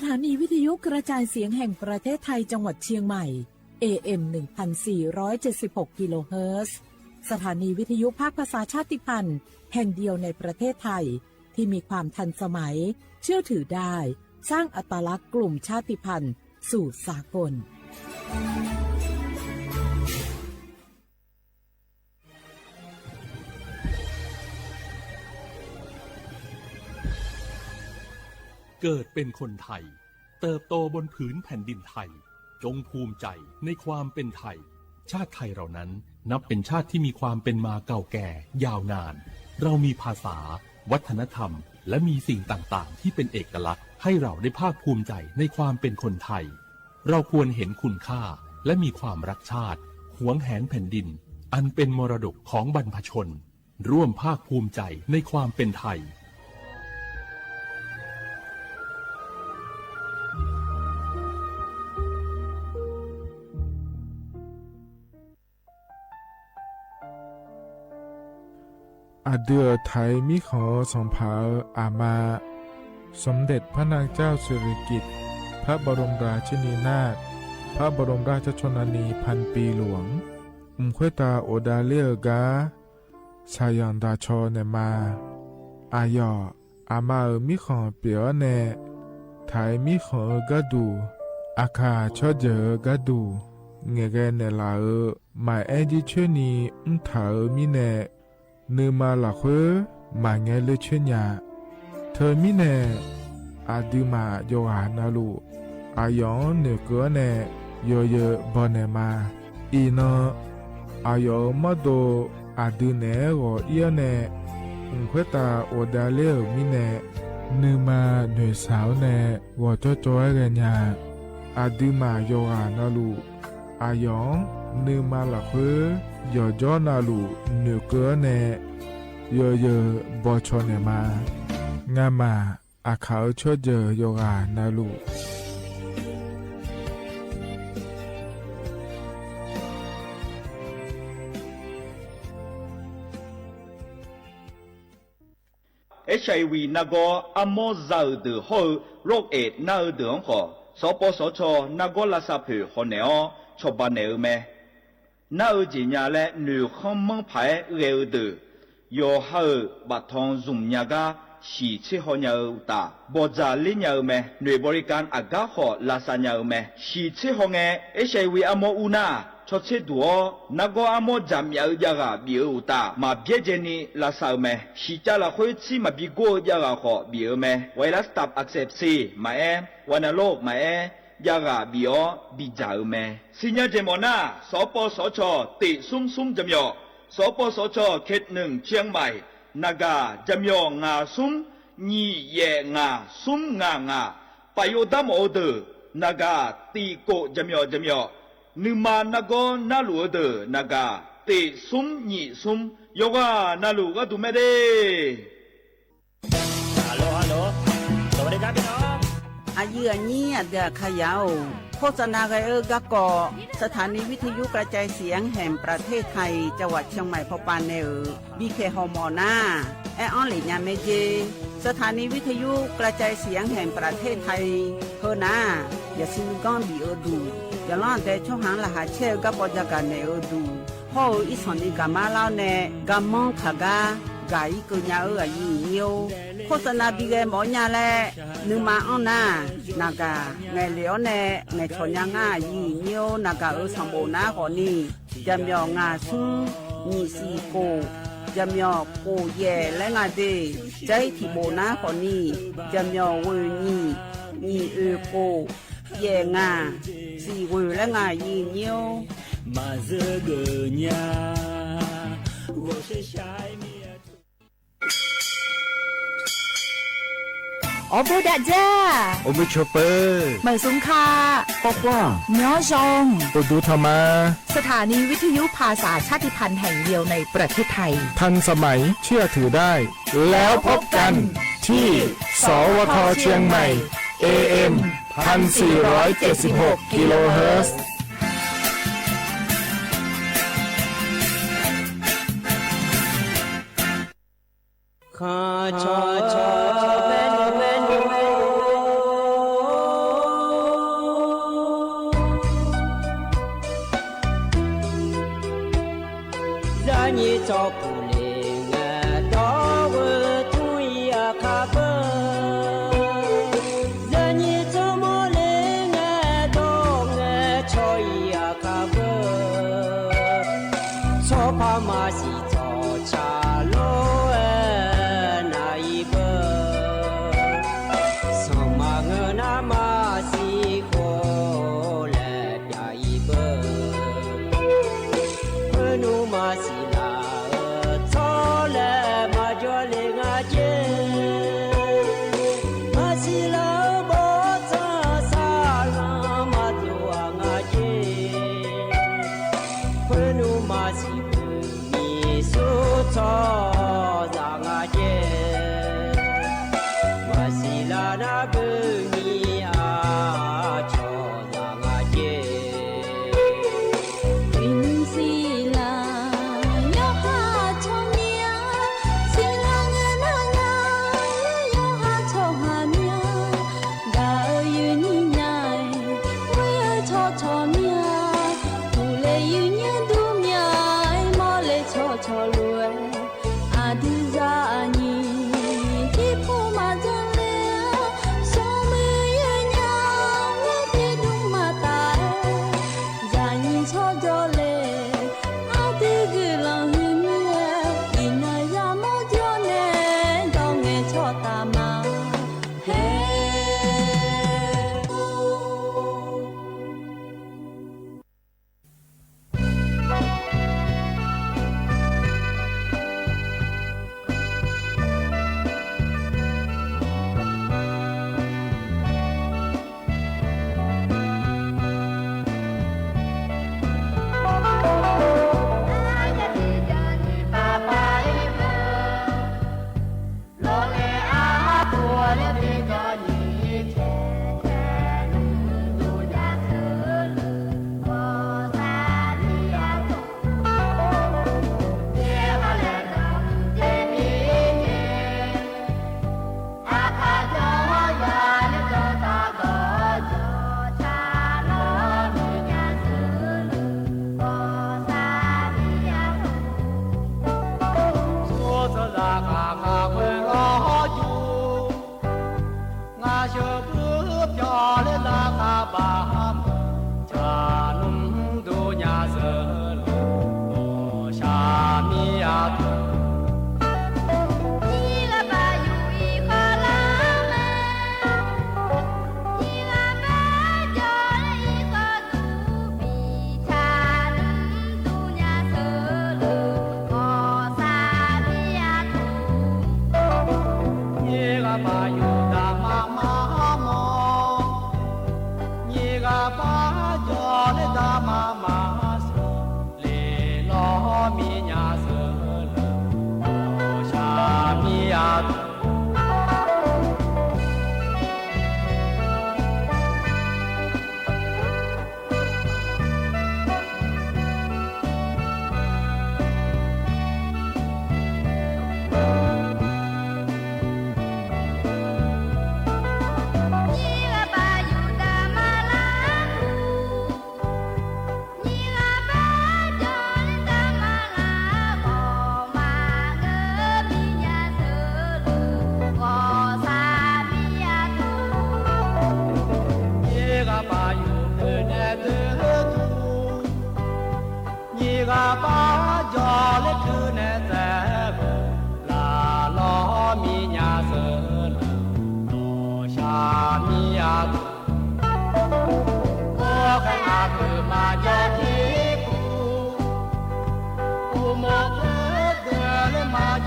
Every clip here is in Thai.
ถานีวิทยุกระจายเสียงแห่งประเทศไทยจังหวัดเชียงใหม่ AM 1476 กิโลเฮิรตซ์สถานีวิทยุภาคภาษาชาติพันธุ์แห่งเดียวในประเทศไทยที่มีความทันสมัยเชื่อถือได้สร้างอัตลักษณ์กลุ่มชาติพันธุ์สู่สากลเกิดเป็นคนไทยเติบโตบนผืนแผ่นดินไทยจงภูมิใจในความเป็นไทยชาติไทยเรานั้นนับเป็นชาติที่มีความเป็นมาเก่าแก่ยาวนานเรามีภาษาวัฒนธรรมและมีสิ่งต่างๆที่เป็นเอกลักษณ์ให้เราได้ภาคภูมิใจในความเป็นคนไทยเราควรเห็นคุณค่าและมีความรักชาติหวงแหนแผ่นดินอันเป็นมรดกของบรรพชนร่วมภาคภูมิใจในความเป็นไทยอาเดือไทยมิขอสงผาอามาสมเด็จพระนางเจ้าสิริกิติ์พระบรมราชินีนาถพระบรมราชชนนีพันปีหลวงควยตาโอดาเลียกาชายันดาชอเนมาอายออามามิขอเปียวเนไทยมิขอกะดูอาคาชอเจอกะดูเงเกเนลาหมายแอจิเชนีถามิเนนืมาหลักเวมาเงเลเชญญาเธอมิเนอาดิมาโยหานาลูอายองเนเกเนโยเยบอนเนมาอีนอายอมาโดอาดิเนโอเอียเนเควตาโอดาเลมิเนนืมาเนสาวเนวอจจอยเรญาอาดิมาโยหานาลูอายองนืมาหลักเวยอจอนาลูเนเกเนโยเยบอชอเนมางามาอาเขาชอเจโยกานาลูHIV 那个阿莫造的后โรคเอดส์น่าเดือดขอสปสช那个拉萨普หอเนอชอบานเนอเมน่าจีญาและหนูข้ามมังไผ่เร็วเดือยอเฮบัดทองซุ่มยากาสีชิหอยาตาบจาลิญาเมหน่วยบริการอากาขอลาซาญาเมสีชิหงเอHIV อโมอุนาชดเชดัวนักอโมจามยายากาบิวตามาเบียเจนีลาซาเมสีจาลาคุยชิมาบิโกยากาขอบิวเมไวรัสตับอักเสบซีมาวันโรคมายากาบิโอบิจาเมสิญญาเจมอนาสปสชติซุมจำยอสปสชเขตหนึ่งเชียงใหม่นากาจำยองาซุมญีเยงาซุมงาปโยดามโอเดนากาตีโกจำยอนึมานาโกนาลูเดนากาติซุมญีซุมโยกานาลูก็ดูไม่ได้ฮัลโหลสวัสดีครับพี่น้องอายุอันนี้เดือขยาวโฆษณาไกกะกอสถานีวิทยุกระจายเสียงแห่งประเทศไทยจังหวัดเชียงใหม่พอปานเนอบีเคฮอมอนาแอออนหลิญาเมเจสถานีวิทยุกระจายเสียงแห่งประเทศไทยเฮนาอย่าซิมก้อนบีดูอย่าล่อนแต่ช่องหางละหาเชลกับปจาการเนอดูพ่ออีสอนอีกามาเล่าเนกามองขากากาอีกุญญาอายุเนียวโฆษณาบีเกหมอญาแลนึมาอ้อนนานากาไงเหลียวแนไงชอนยางายีเนียวนากาสัมโบนาขอนี่จำยองาซุงมีสีโกจำยอโกเย่และงาเดใจที่โบนาขอนี่จำยอเวนี่โกเย่งาสีเวและงายีเนียวมาเจอเกญา我是下面我不打架，โอเมชอเปอร์เหมยสุงคาปอกว่าเนื้อจงปดูธรรมาสถานีวิทยุภาษาชาติพันธุ์แห่งเดียวในประเทศไทยทันสมัยเชื่อถือได้แล้วพบกันที่สวทเชียงใหม่ AM 1476 กิโลเฮิรตซ์ข้าชอ你照顾嘞俺到我同意卡不，让你怎么嘞俺到俺超意卡不，错怕马西早茶路那一步，上马我那马西过来边一步，我努马西。Hãy subscribe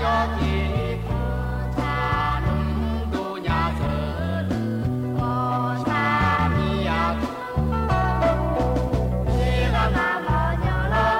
cho kênh Ghiền Mì Gõ để không bỏ lỡ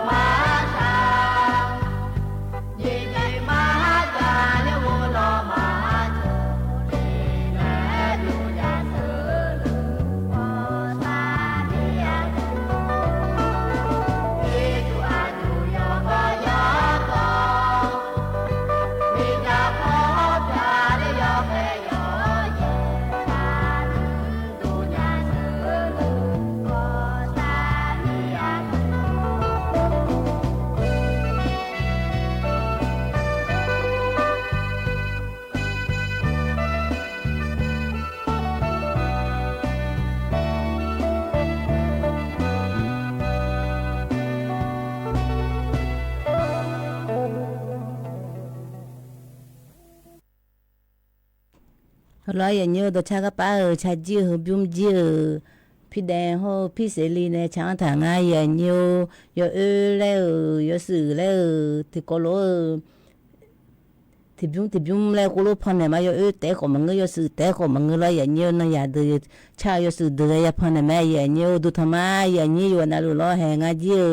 ร้อยอย่างเยอะตัวชากระเป๋าชาจีหบุ้มจีพี่แดงโหพี่เสรีในช้างถางง่ายอย่างเยอะยแล้วยสื่อแล้วที่ก็รู้ที่บุ้มแล้วก็รู้พันเนี่ยมายแต่ก็มันก็สื่อแต่ก็มันก็ร้อยอย่างเยอะนะอย่าดูชายสื่อเดือยพันเนี่ยแม่อย่างเยอะดูทำไมอย่างเยอะอยู่นะรู้ล้อแหงอ่ะเยอะ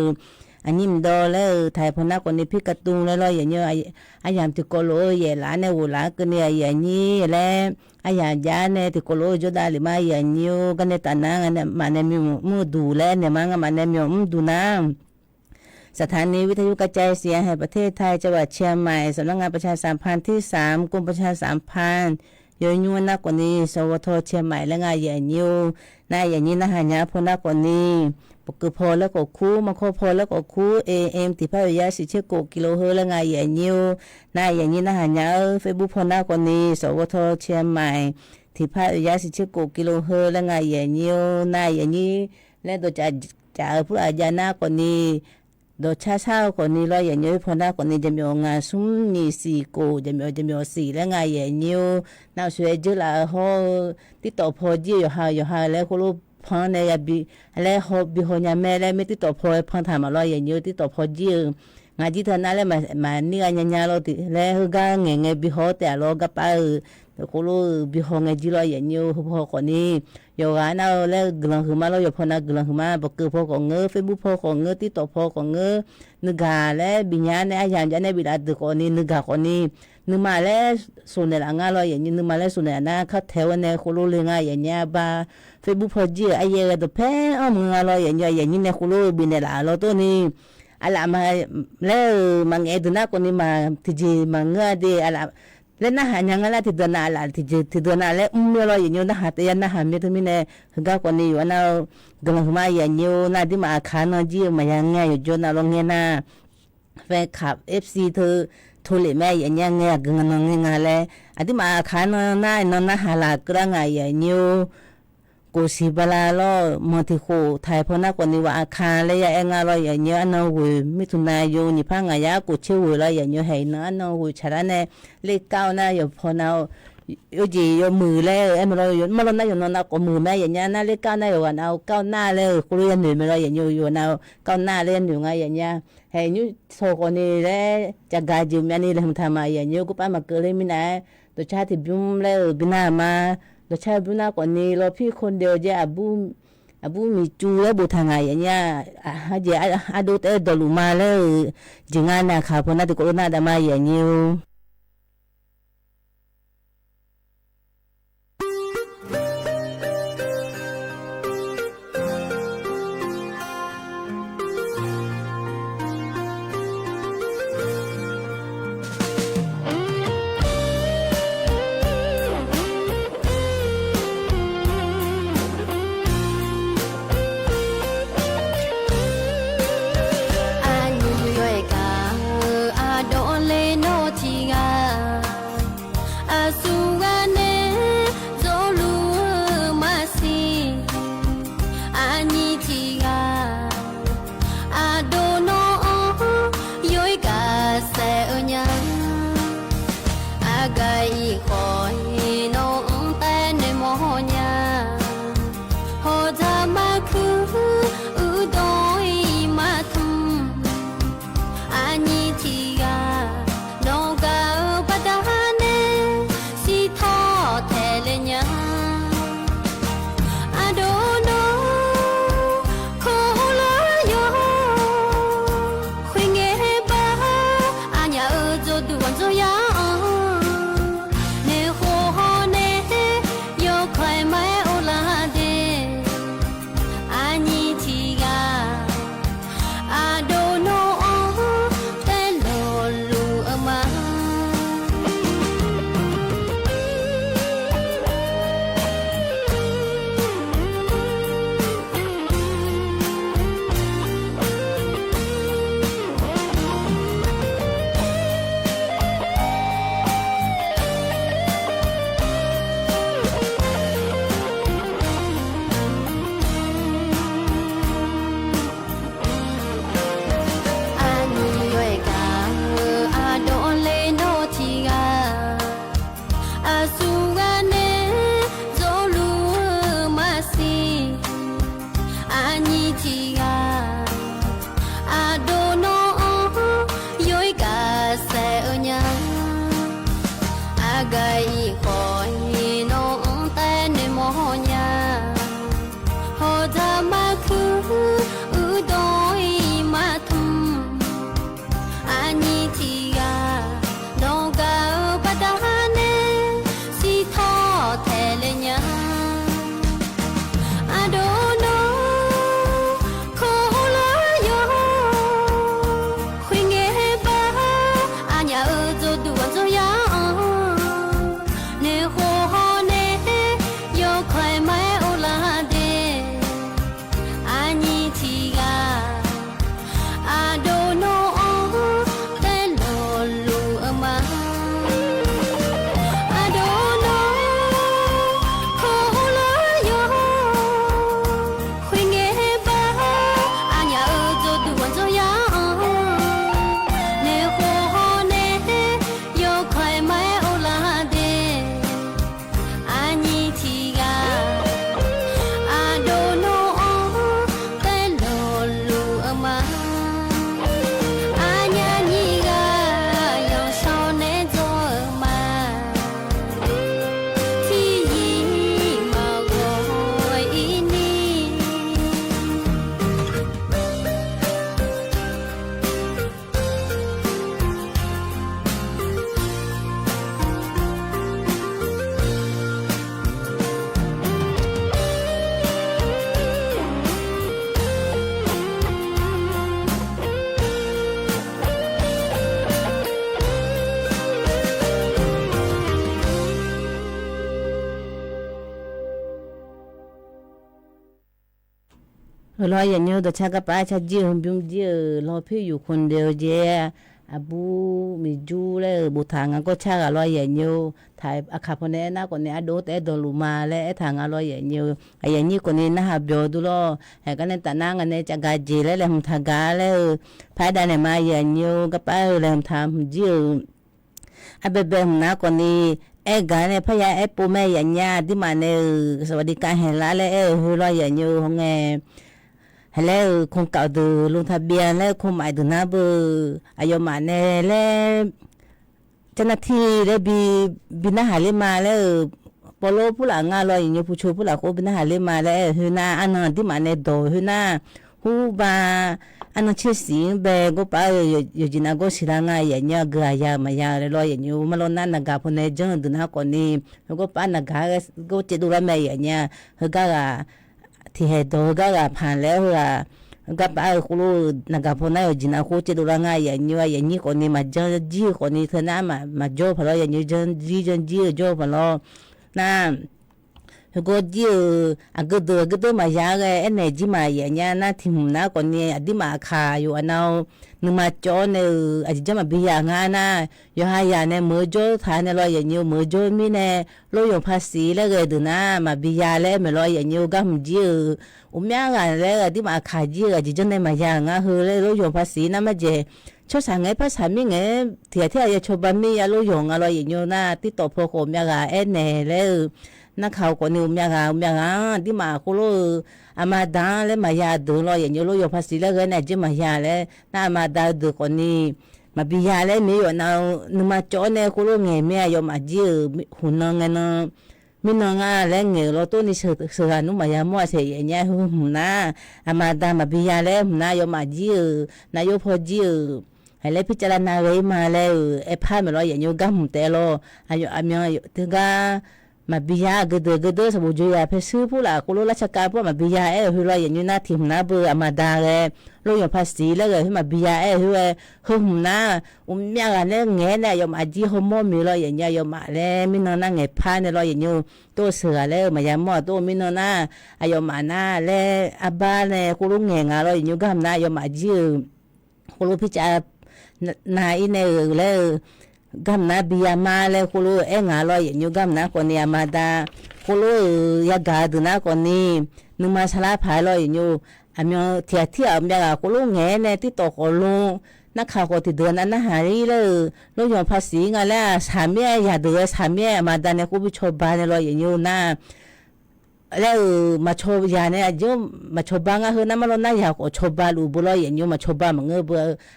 อันนี้มันดอแล้วไทยพนักคนนี้พี่กระตุ้งแล้วร้อยอย่างเยอะไอ้ยามที่ก็รู้อย่างหลานเนี่ยหัวหลานก็เนี่ยอย่างนี้แล้วไอ้ยามยาเนี่ยที่ก็รู้จุดได้หรือไม่อย่างเยอะก็เนี่ยตานังเนี่ยมันเนี่ยมีมือดูแลเนี่ยมันเนี่ยมีดูน้ำสถานีวิทยุกระจายเสียงแห่งประเทศไทยจังหวัดเชียงใหม่สำนักงานประชาสัมพันธ์ที่3กรมประชาสัมพันธ์ยนยวนนักกว่านี้สวทเชียงใหม่และงานใหญ่ยูนายอย่างนี้นะหาญาพนักกว่านี้ปกพอแล้วก็คู่มาโคพอแล้วก็คู่ AM ติภาพยาสิเชโกกิโลเฮและงานใหญ่ยูนายอย่างนี้นะหาญาเฟซบุ๊กพนักกว่านี้สวทเชียงใหม่ติภาพยาสิเชโกกิโลเฮและงานใหญ่ยูนายอย่างนี้และตัวจะผู้อาญาหน้ากว่านี้โดยชาคนนี้เราอย่างนี้พอหน้าคนนี้จะมีงานซุ้มนี่4กูจะมี4และงานอย่างนี้น่าสวยจุฬาเขาติดต่อพอจีอยู่หาแล้วก็รู้พังเนี่ยบีแล้วเขาบีเขาเนี่ยแม่แล้วไม่ติดต่อพอพังทำมาเราอย่างนี้ติดต่อพอจีงานที่เธอนั่นแล้วมานี่กันยังเราติแล้วก็เงี้ยบีเขาแต่เราก็ไปก็รู้บีเขาเงี้ยจีเราอย่างนี้พอคนนี้อยู่งานเราแล้วกลังขึ้นมาเราอยู่พอนักกลังขึ้นมาบอกคือพอของเงือเฟซบุ๊กพอของเงือติดต่อพอของเงือนึกาแล้วบิญญาณเนี่ยอย่างจะเนี่ยบิดาตึกคนนี้นึกาคนนี้นึกมาแล้วส่วนในหลังงานเราอย่างนี้นึกมาแล้วส่วนในหน้าเขาแถวเนี่ยเขารู้เรื่องอย่างเงี้ยบ้าเฟซบุ๊กพอจีไอ้เหี้ยตัวแพ้มึงอะไรอย่างเงี้ยเนี่ยเขารู้บินในหลังเราตัวนี้อะไรมาแล้วมังเอ็ดนักคนนี้มาที่จีมังเงือดีอะไรแล้วน่าหายังไงล่ะที่ตัวน่าละที่ตัวน่าแล้วเราอย่างนี้น่าหาแต่ยังน่าหาไม่ถึงมีเนี่ยก็คนนี้อยู่น่ากำลังมาอย่างนี้น่าที่มาขานจีมายังไงอยู่จนน่าลงเงี้ยน่าแฟนคลับ FC เธอทุเรศแม่อย่างเงี้ยกำลังงานเลยอันที่มาขานน่าหาหลักกระไงอย่างนี้กูสิบลาล้อมติโคไทยพนักคนนี้ว่าอาคารเลยอย่างเราอย่างเงี้ยน้องหูมิถุนายนนี่พังอายากูเชื่อหูเราอย่างเงี้ยให้น้องหูชาเนี่ยเลข9นะอยู่พอเราอยู่จีอยู่มือแล้วเราอยู่เราน่าอยู่นอนก็มือแม่อย่างเงี้ยน่าเลข9นะอยู่วันเอา9หน้าเลยกูเรียนหนึ่งเราอย่างอยู่เรา9หน้าเรียนอยู่ไงอย่างเงี้ยให้ยูโซคนนี้แล้วจะกาจิมยันนี่เลยทำมาอย่างเงี้ยกูป้ามาเกิดเลยมินะตัวชาติบุ้มแล้วบินามาเราใช้บุญนักกว่านี้เราพี่คนเดียวจะอาบุมีจูแล้วบุทางไงอย่างเงี้ยอาดูแต่ดลุมาแล้วจึงงานนะคะพอนัดก็น่าจะมาอย่างนี้อาโดนเลโนทีง รออย่างเงี้ยตัวชากระป้าชาจีหุ่มบุ้มจีรอพี่อยู่คนเดียวเจ้อาบูมีจูเลยบุทางก็ชากอร่อยอย่างเงี้ยถ่ายอาคาพเนน่าคนนี้อโดแต่ดลูมาและทางอร่อยอย่างเงี้ยไอ้อย่างนี้คนนี้น่าหับโยดูล้อไอ้กันในตานั่งกันในจักรจีแล้วเลยหุ่มทากาแล้วพายได้ในมาอย่างเงี้ยก็ป้าเลยหุ่มทำจีอาเบเบหุ่มน้าคนนี้เอ็กกันเนี่ยพยาเอปูแม่อย่างเงี้ยที่มาเนี่ยสวัสดิการเห็นละเลยหัวเราอย่างเงี้ยของไงแล้วคงเก่าดูลงทะเบียนแล้วคงหมายถึงนะเบอร์อายุมาเนี่ยแล้วเจ้าหน้าที่ได้บินหาเล่มาแล้วปโลผู้หลังงานลอยอย่างเงี้ยผู้ช่วยผู้หลังเขาบินหาเล่มาแล้วฮือหน้าอันนั้นที่มาเนี่ยโดฮือหน้าฮูบาอันนั้นเชื่อสิงเบก็ไปอยู่จีน่าก็สิลางายอย่างเงี้ยกายามายาเลยลอยอย่างเงี้ยมาลงนั่นนักการพนันจังดูนะคนนี้แล้วก็ป้านักการก็จะดูแลแม่อย่างเงี้ยเขาก็ที่เหตุก็ผ่านแล้วก็ป้าคุณลูกนักการพนันอยู่จีน่าเขาจะดูแลง่ายอย่างเงี้ยคนนี้มาจังจีคนนี้เธอหน้ามาโจ้พลอยอย่างเงี้ยจังจีโจ้พลอยน่าก็จีก็ดูมาอย่างเงี้ยเนี่ยจีมาอย่างเงี้ยน่าที่มุมน่าคนนี้อดีมาขาอยู่อันนั้นนึกมาโจ้เนี่ยอาจจะมาบิยางานะอยู่หายาเนี่ยมือโจ้ทานเนี่ยลอยอย่างเงี้ยมือโจ้มีเนี่ยลอยอยู่ภาษีแล้วก็ดูนะมาบิยาแล้วไม่ลอยอย่างเงี้ยก็มันจีมีอะไรแล้วที่มาขายจีอาจจะเนี่ยมาอย่างเฮ้ยแล้วลอยอยู่ภาษีนั่นมาเจชอบสั่งไงภาษามีไงที่อาจจะชอบบ้านมีอะไรอยู่อะไรอย่างเงี้ยนะที่ต่อพอผมอย่างเนี่ยแล้วนักข่าวคนนี้อย่างที่มาคุโรอามาดาเลยมายาดูลอยอย่างเงี้ยลอยอยู่ภาษีแล้วก็เนี่ยจะมายาเลยน่ามาดาดูคนนี้มาบิยาเลยนี่อยู่นะนึกมาโจเนี่ยคุโรเงี้ยแม่ยอมอาจีหุ่นนางเนาะมีนางอะไรเงี้ยเราตัวนี้เสือนุ่มมายามัวเสียอย่างเงี้ยหุ่นนะอามาดามาบิยาเลยหุ่นนะยอมอาจีนายพอจีให้เลยพิจารณาไว้มาแล้วไอ้ผ้าไม่ลอยอย่างเงี้ยก็หุ่นแต่ละอายุอามีถึงก็มาบิยากระเดสมุจยาเพซื้อผู้หลักกุลราชการพวกมาบิยาหัวเราอย่างนี้น่าถิ่มนะเบอร์มาดาเลยเราอย่างภาษีแล้วเลยที่มาบิยาหัวหุ่มนะมีอะไรเนี่ยเงี้ยเนี่ยยอมอาจีฮโมมีเราอย่างเงี้ยยอมมาแล้วมีนนั่งเงี้ยผ้าเนี่ยเราอย่างเงี้ยตัวเสือแล้วมายามอตัวมีนน่ะอายอมมาหน้าแล้วอาบ้านเนี่ยกุลเงี้ยเราอย่างเงี้ยก็ทำนะยอมอาจีกุลพิจารณาอินเนี่ยแล้วกำนับบิยามาเลยคุลูงาลอยอย่างนี้กำนับคนนี้มาดาคุลูยากาดูนะคนนี้นึกมาสลาพายลอยอย่างนี้อามีที่อามีอะไรคุลูเงี้ยเนี่ยที่ตกคุลูนักข่าวก็ติดเดือนนั้นหารีเลยลูกยอมภาษีงานแล้วสามีอยากเดือสามีมาดาเนี่ยกูไปชมบ้านลอยอย่างนี้นะแล้วมาชมยาเนี่ยยุ่งมาชมบ้างก็คือน้ำมันร้อนน่าอยากชมบ้านอุบุลอยอย่างนี้มาชมบ้านมันเงือบ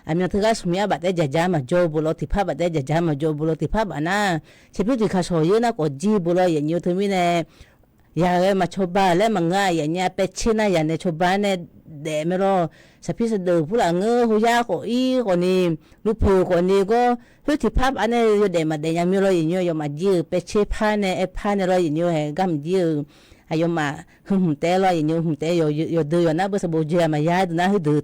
อามีที่ก็สมัยบัดได้จะจ้ามาโจบุลที่ภาพบัดได้จะจ้ามาโจบุลที่ภาพอันน่ะเชื่อที่ข้าชอยนะก็จีบุลอย่างนี้ถึงมีเนี่ยอยากมาชมบ้านแล้วมันง่ายอย่างเงี้ยเป็ดชิ้นน่ะอย่างเนี่ยชมบ้านเนี่ยเดไม่รอสัพพิสเดือผู้หลังเงือหัวยาก็อีคนนี้ลูกผู้คนนี้ก็คือที่ภาพอันนี้อยู่เดมาเดยังมีรอยอย่างเงี้ยยมาจีเป็ดชิ้นผ้าเนี่ยผ้าเนี่ยรอยอย่างเงี้ยให้กำจีอายุมาหุ่มเตะลอยอย่างนี้หุ่มเตะอยู่ดูอยู่นะเบอร์สบู่เจียมายาดูนะให้ดู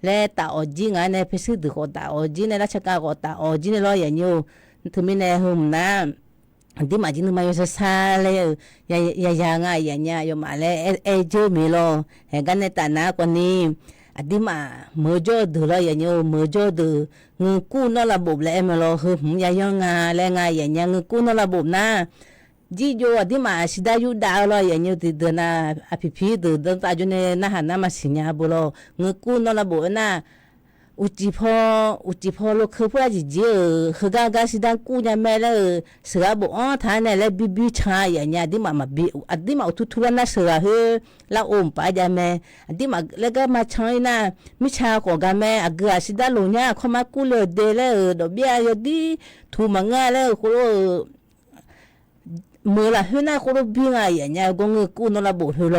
และตาอจีงานในพิสูจน์ดูก็ตาอจีในราชการก็ตาอจีในลอยอย่างนี้ถึงมีในหุ่มนะที่มาจีนมาอยู่ซาเลยยางายอย่างเงี้ยอยู่มาเลยเจอมีโลเห็นกันในตาหน้าคนนี้อดีมาเมื่อจอดูลอยอย่างนี้เมื่อจอดูเงินกู้นอกระบบแล้วมีโลหุ่มยายงาและงายอย่างเงี้ยเงินกู้นอกระบบนะจีโจอดีมาสิได้อยู่ดาวลอยอย่างนี้ติดเดินอาพิดูเดินตาจุเนี่ยน่าหันน่ามาสิญญาบุโลเงกู้นอระบุน่ะอุจิพอลูกคือพวกจีคือกากาสิได้กู้ยังแม่เลยเสือบุอ๋อท่านเนี่ยเลยบีชาอย่างเงี้ยดีมาบีอดีมาทุๆน่ะเสือเฮละอมไปยังแม่อดีมาแล้วก็มาใช้น่ะมิชาของกันแม่อากาสิได้ลงเนี่ยเขามากู้เลยเดเลยดอกเบี้ยอยู่ดีถูมังง่ายเลยคุณเมื่อละเฮน่าคุรุบิงอะไรอย่างเงี้ยก็เงือกู้นระบบเฮโล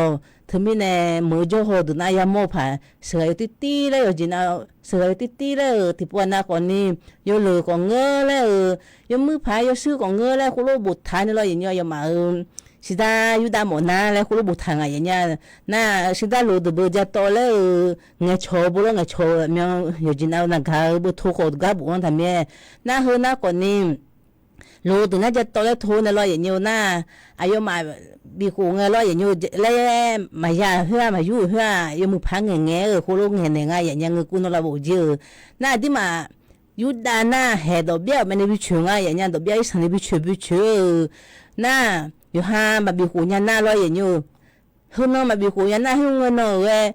ถึงมีเนี่ยเมื่อจอหอดูน่ายามโมผ่าเสืออยู่ตีเลยอยู่จีน่าเสืออยู่ตีเลยที่ปวน่าคนนี้อยู่เหลือของเงือเลยอยู่มือผ่าอยู่ซื้อของเงือเลยคุรุบุตรทานเลยอย่างเงี้ยอยู่มาสิได้อยู่ได้หมดนะแล้วคุรุบุตรทานอะไรอย่างเงี้ยน่าสิได้รู้ดูเบอร์จะโตเลยเงยโชว์บุรุษเงยโชว์เมียอยู่จีน่าหนักเขาบุตรทุกคนกับบุญทำเมียน่าเฮน่าคนนี้ lô từ nãy giờ tôi đã thua này lo vậy nhiều na ai yêu mà bị khổ nghe lo vậy nhiều lấy mà già hoa mà du hoa yêu một phá nghe ở khu lô nghe này ngay vậy người cô nó là bộ dư na đi mà yu đa na hè đồ bia mà này bị chửi ngay vậy đồ bia sang này bị chửi na yêu ha mà bị khổ nhà na lo vậy nhiều hơn nó mà bị khổ nhà na hơn người nào vậy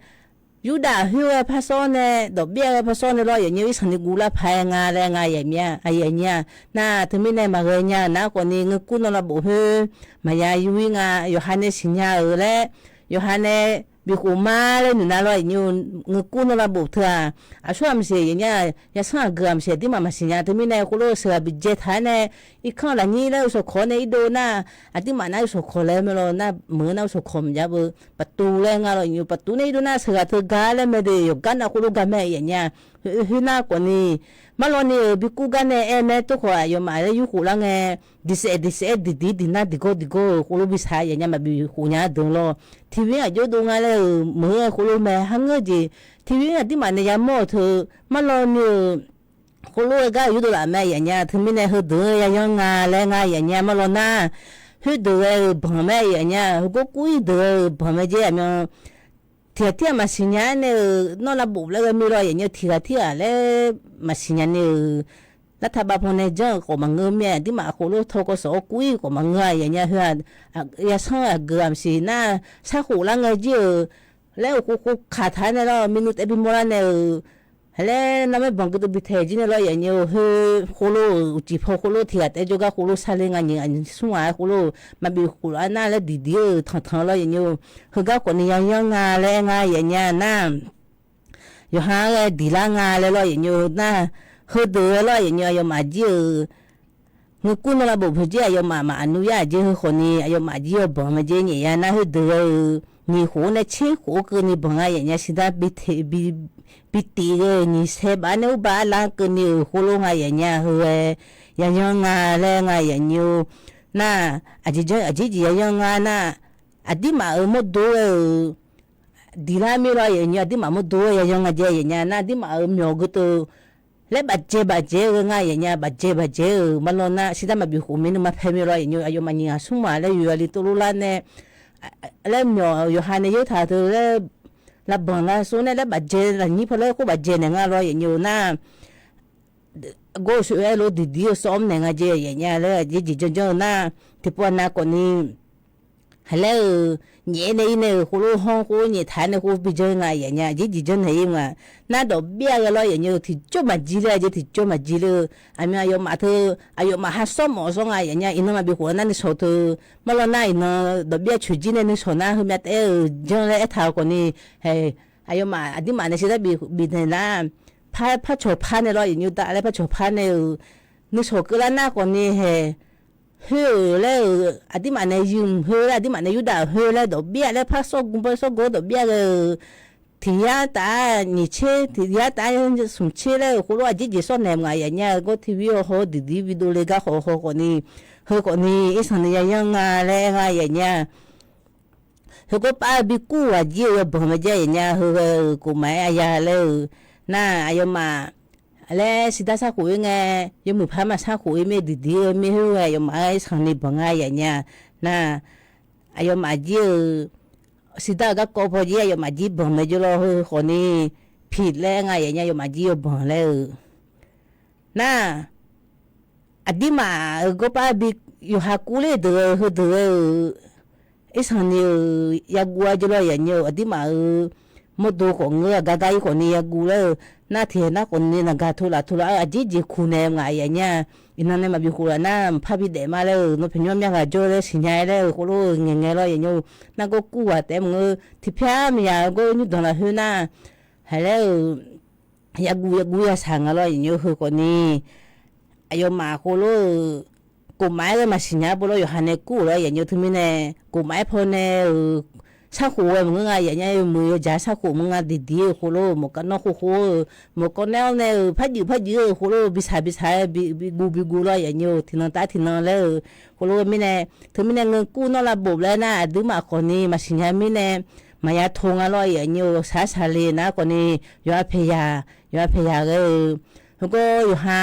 yu đa hoa phá son này đồ bia phá son này lo vậy nhiều sang này gula phai ngay đây ngay vậy nha ai vậy nha na thứ mình này mà người nha na còn này người cô nó là bộ hơi mà ya yu nga yêu ha này sinh nhà ở đấy yêu ha này bị khổ ma lên nè lo nhiều người cô nó là bộ thừa à số làm gì nhá ya sang cái làm gì thì mà sinh nhà thì mình này cô lo sợ bị chết thái này ít khâu là như là số khó này đâu na à thì mà na số khó lên mà lo na mới na số khó mà giờ bữa bắt tu lên à lo nhiều bắt tu này đâu na sợ thứ gà lên mà đi yêu gan à cô lo gà mẹ vậy nhá hư na còn đi mà lo này bị cô gan này em này tôi hỏi yêu mà yêu cô là nghe đi đi na đi go cô lo bị sai vậy nhá mà bị cô nhá đừng lo thì vì ở chỗ đâu ngay là mới cô lo mẹ hăng cái gì thì vì ở tí mà này giờ mua thử mà lo nhiều cô lo cái chỗ đâu là mẹ vậy nhá thì mình này hơi đỡ ya yang à lên ngay vậy nhá mà lo na hơi đỡ bằng mẹ vậy nhá cô cúi đỡ bằng mẹ gì mà thì mà sinh nhá này nó là bộ là cái mi lo vậy nhá thì là mà sinh nhá này là thà bà phong này giờ của mà ngơ mẹ tí mà cô lo thâu có số cúi của mà ngơ vậy nhá hơi ya sang à gầm xí na sao khổ là ngay chứแล้วกูขาดท้ายเนี่ยเรามินุษย์เอพิโมลาเนี่ยแล้วนั่นไม่บังก็ตัวบิดเทจิเนี่ยเราอย่างเงี้ยเฮ้โคโลจีพอโคโลเทียดแต่โจก็โคโลซาเลงอันนี้อันสุ่งอ่ะโคโลมาบิโคโลอันนั้นแล้วดีๆทางเราอย่างเงี้ยเฮ้ก็คนนี้ยังงาแล้วงาอย่างเงี้ยน่ะอยู่หาเลยดีละงาแล้วเราอย่างเงี้ยน่ะเฮ้เดือเราอย่างเงี้ยยังมาจีเงกูนเราบอกเพื่อจียังมาอนุญาตจีคนนี้ยังมาจีบอกมาจีเนี่ยน่ะเฮ้เดือ你湖呢？吃湖个你帮啊人家现在比地个你才把那把那个你湖龙啊人家和人家啊嘞啊人家那啊这人家啊那啊地嘛么多个地拉米了人家地嘛么多人家啊这人家那地嘛苗个都来把这个啊人家把这嘛咯那现在嘛比湖面那嘛拍米了人家哎呦嘛你啊什么嘞有啊里多路啦呢？แล้วหมออยู่หาในยุทธาเธอแล้วระบงแล้วส่วนแล้วบัดเจอะไรนี้พอแล้วก็บัดเจเนี่ยงารออย่างอยู่น่าก็ช่วยเราดีๆซ้อมเนี่ยงาเจอย่างเงี้ยแล้วจีจนน่าที่ปวดน่าคนนี้แล้วเนี่ยเนี่ยคนรู้ห้องคนเนี่ยทานเนี่ยคนไปเจอไงอย่างเงี้ยจีจนให้ยังไงน่าดอกเบี้ยก็รออย่างเงี้ยที่จุ่มมาจีเลยที่จุ่มมาจีเลยอันนี้อายุมาเธออายุมาหาซ้อมซ้อมไงอย่างเงี้ยอินนมาบีหัวนั่นนี่สอดเธอมาแล้วน่าอินดอกเบี้ยชุดจีเนี่ยนี่สอดน่าคือแม่เอ๋จังเลยท้าวคนนี้เฮ้อายุมาอันนี้มาเนี่ยสิได้บีเนี่ยนะผ้าโฉบผ้าเนี่ยรออย่างเงี้ยแต่อะไรผ้าโฉบผ้าเนี่ยนี่สอดก็แล้วน่าคนนี้เฮ้เฮ้แล้วอันที่มันเนี่ยยืมเฮ้แล้วอันที่มันเนี่ยยุดาเฮ้แล้วดอกเบี้ยแล้วพักส่งกุมไปส่งกูดอกเบี้ยก็ที่ยาตานี่เช่ที่ยาตาสุ่มเช่แล้วกูรู้ว่าจีส่วนไหนมาอย่างเงี้ยก็ทีวีเขาดีวิดีโอเลยก็เขาคนนี้เฮ้คนนี้อีสันเนี่ยยังไงแล้วไงอย่างเงี้ยเฮ้ก็ป้าบิกูว่าจีว่าบ่มาเจอย่างเงี้ยเฮ้กูไม่อายาแล้วน่าอายมาแล้วสิตาสักคุยไงยังมือพามาสักคุยไม่ดีๆไม่รู้ไงยังมาสังนี่บังไงอย่างเงี้ยน่ะยังมาจีสิตาก็กอบพอจียังมาจีบังไม่จุลคนนี้ผิดแล้วไงอย่างเงี้ยยังมาจีบังแล้วน่ะอดีมาก็ป้าบิอยู่หากูเลยเด้อไอ้สังนี่ยากัวจุลอย่างเงี้ยอดีมาหมดตัวของเงือกาคนนี้ยากูเลยน่าเทียนน่าคนนี้น่ะกาทุลาอาจีคูเนมไงอย่างเงี้ยอินนั่นเนี่ยมาบิคูลาน่าพาบิเดมาแล้วโนเพียงยังกาโจเลยสิญญาแล้วกูรู้เงี้ยแล้วอย่างเงี้ยน่าก็กู้อ่ะแต่มึงที่พยายามอยากก็ยุดตอนละหื้อน่าให้แล้วยากูยาสั่งอะไรอย่างเงี้ยคือคนนี้อายุมากูรู้กูไม่ได้มาสิญญาบุรุษอยู่หันในกู้แล้วอย่างเงี้ยถึงมีเนี่ยกูไม่พอเนี่ยสักหัวมึงไงอย่างเงี้ยมือจ่าสักหัวมึงอ่ะดีๆโคโลหมกกันนอกโคหมกกันแนวเนี่ยพัดยืโคโลบิสายบิกูเลยอย่างเงี้ยที่นั่นตาที่นั่นแล้วโคโลไม่แน่ถึงไม่แน่เงินกู้นอกระบบแล้วนะดูมาคนนี้มาสิญญาไม่แน่มายาทงอะไรอย่างเงี้ยสาเลยนะคนนี้ยอดพยาเลยแล้วก็อยู่หา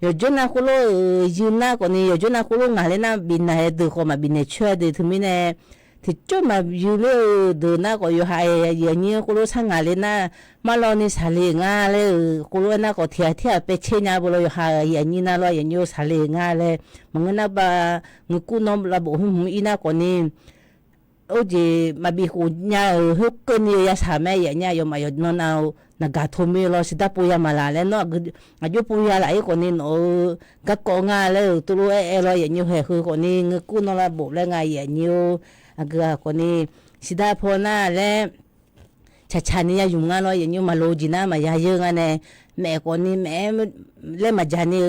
요즘나 콜로 유나 거니 요즘나 콜로 말레나 비나에도 고마 비네 쳐데 드미네 디좀마 유레 드나 거 요하에 예니 콜로 상알레나 말로니 살링아레 콜로나 거 티아티아 베체냐 볼로 요하 예니나로 예니오 살링아레 뭔가 바 누꾸놈 라보 이나 거니 오지 마비고냐 흑건이 야 사매 예냐 요마 요노나오 nagathomelo sida puya malale no aju puya lai ko ni no ga ko nga le tu lo e lo ye nyu he khu ko ni ngu no la bo le nga ye nyu aga ko ni sida phona le cha cha ni ya yu nga lo ye nyu ma lo ji na ma ya ye nga ne me ko ni me le ma ja ni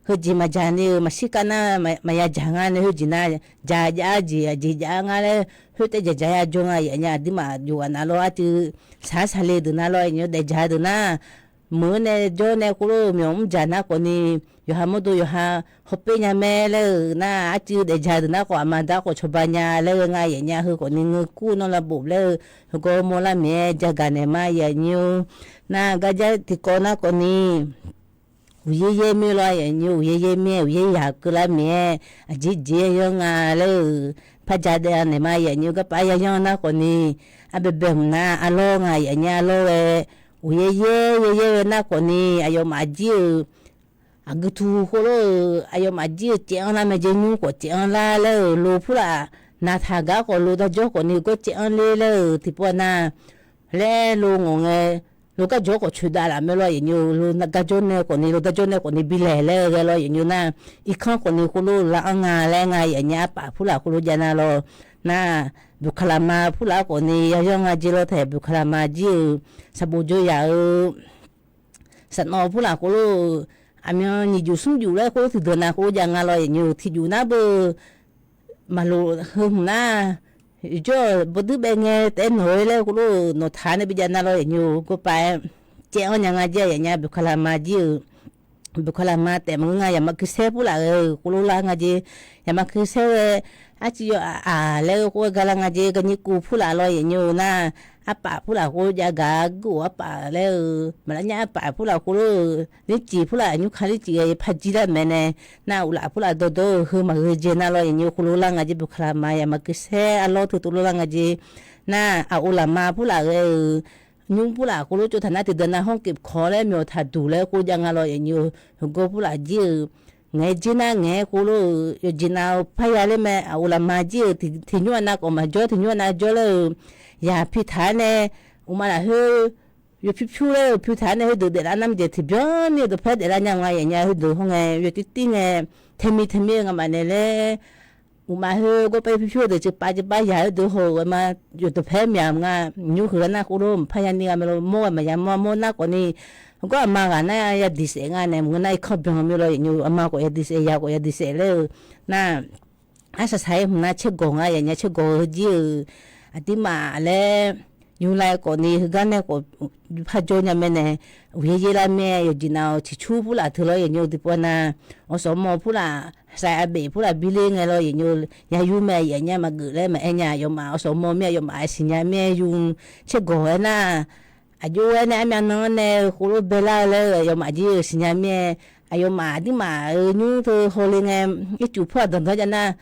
hu ji ma ja ni ma sikana ma ya ja nga ne hu ji na ja ja ji ja nga le hu te ja ya jo nga ye nya di ma ju na lo a tu sa le du na lo ye de ja du na mu ne jo ne ku lo myom ja na ko ni yo ha mo du yo ha ho pe nya me le na a tu de ja du na ko ma da ko cho ba nya le nga ye nya hu ko ni ngu ku no la bu le ko mo la me ja ga ne ma ye nyu na ga ja ti ko na ko ni ye me lo ye nyu ye me ye ya ku la me a ji je yo nga le pa ja de ne ma ye nyu ga pa ya yo na ko ni a be be na a lo nga ye nya lo e ye na ko ni ayo ma ji a gu tu ko lo ayo ma ji je na me je nyu ko je la le lo pu la na tha ga ko lo da jo ko ni ko je le ti po na le lo nge lo ka jo ko chu da la me lo ye nyu lo na ga jo ne ko ni lo da jo ne ko ni bi le lo ye nyu na I khan ko ni ko lo la nga le nga ye nya pa pu la ko lo ja na lo na bu khala ma pu la ko ni ya yo nga ji lo the bu khala ma ji sa bu jo ya sa no pu la ko lo a myo ni ju sum ju le ko ti do na ko ja nga lo ye nyu ti ju na bu ma lo hum na jo bodu benge te noi le ko no thane bi jana lo nyu ko pa che on nga je nya bu khala ma ji bu khala ma te nga ya ma kse pu la ko la nga je ya ma kse a chi yo a le ko ga la nga je ga ni ku pu la lo nyu na a pa pu la ko ja ga gu a pa le ma la nya pa pu la ko ni ji pu la nyu khali ji ye pha ji la me ne na u la pu la do hu ma je na lo nyu ko la nga je bu khala ma ya ma kse a lo tu tu la nga je na a u la ma pu la nyu pu la ko jo thana ti de na hong kip kho le myo tha du le ko ja nga lo nyu go pu la ji ngai jina ngai ko lo yo jina pha ya le me a u la ma ji ti nyu na ko ma jo ti nyu na jo le ya pi tha ne u ma la hu yo pi phu le pi tha ne hu de la nam je ti byo ni de pha de la nya nga ye nya hu de hong ngai yo ti ti ngai themi nga ma ne le u ma hu go pe pi phu de ji pa ya de ho ma yo de pha mya nga nyu hu na ko lo pha ya ni ga me lo mo ma ya mo na ko ni ko ama ga na ya di se nga ne mo na I kho byo me lo nyu ama ko ya di se ya ko ya di se le na asa sai na che go nga ya nya che go ji ati ma le nyu lai ko ni ga ne ko pha jo nya me ne we ye la me yo ji na chi chu pu la thlo ye nyu di po na o so mo pu la sa be pu la bi le nge lo ye nyu ya yu me ye nya ma gu le ma e nya yo ma o so mo me yo ma si nya me yu che go na a ju na me no ne ko lo be la le yo ma ji si nya me ayo ma di ma nyu to ho le nge I chu pho don do ja na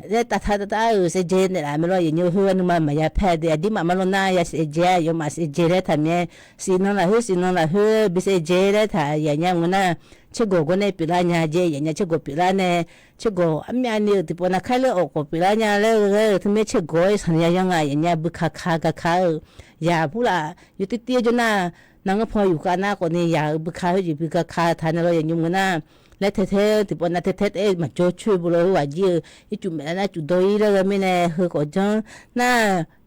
le ta se je ne la me lo ye nyu hu nu ma ya pha de di ma lo na ya se je yo ma se je le ta me si no la hu bi se je le ta ya nya mu na che go ne pi la nya je ya nya che go pi la ne che go a mya ni ti po na kha le o ko pi la nya le tu me che go san ya yang ya nya bu kha ya pu la yu ti ti jo na nga pho yu ka na ko ni ya bu kha yu bi ka kha tha na lo ya nyu mu na le the ti po na the e ma cho chu bu lo wa ji I chu me na chu do I le me ne hu ko jang na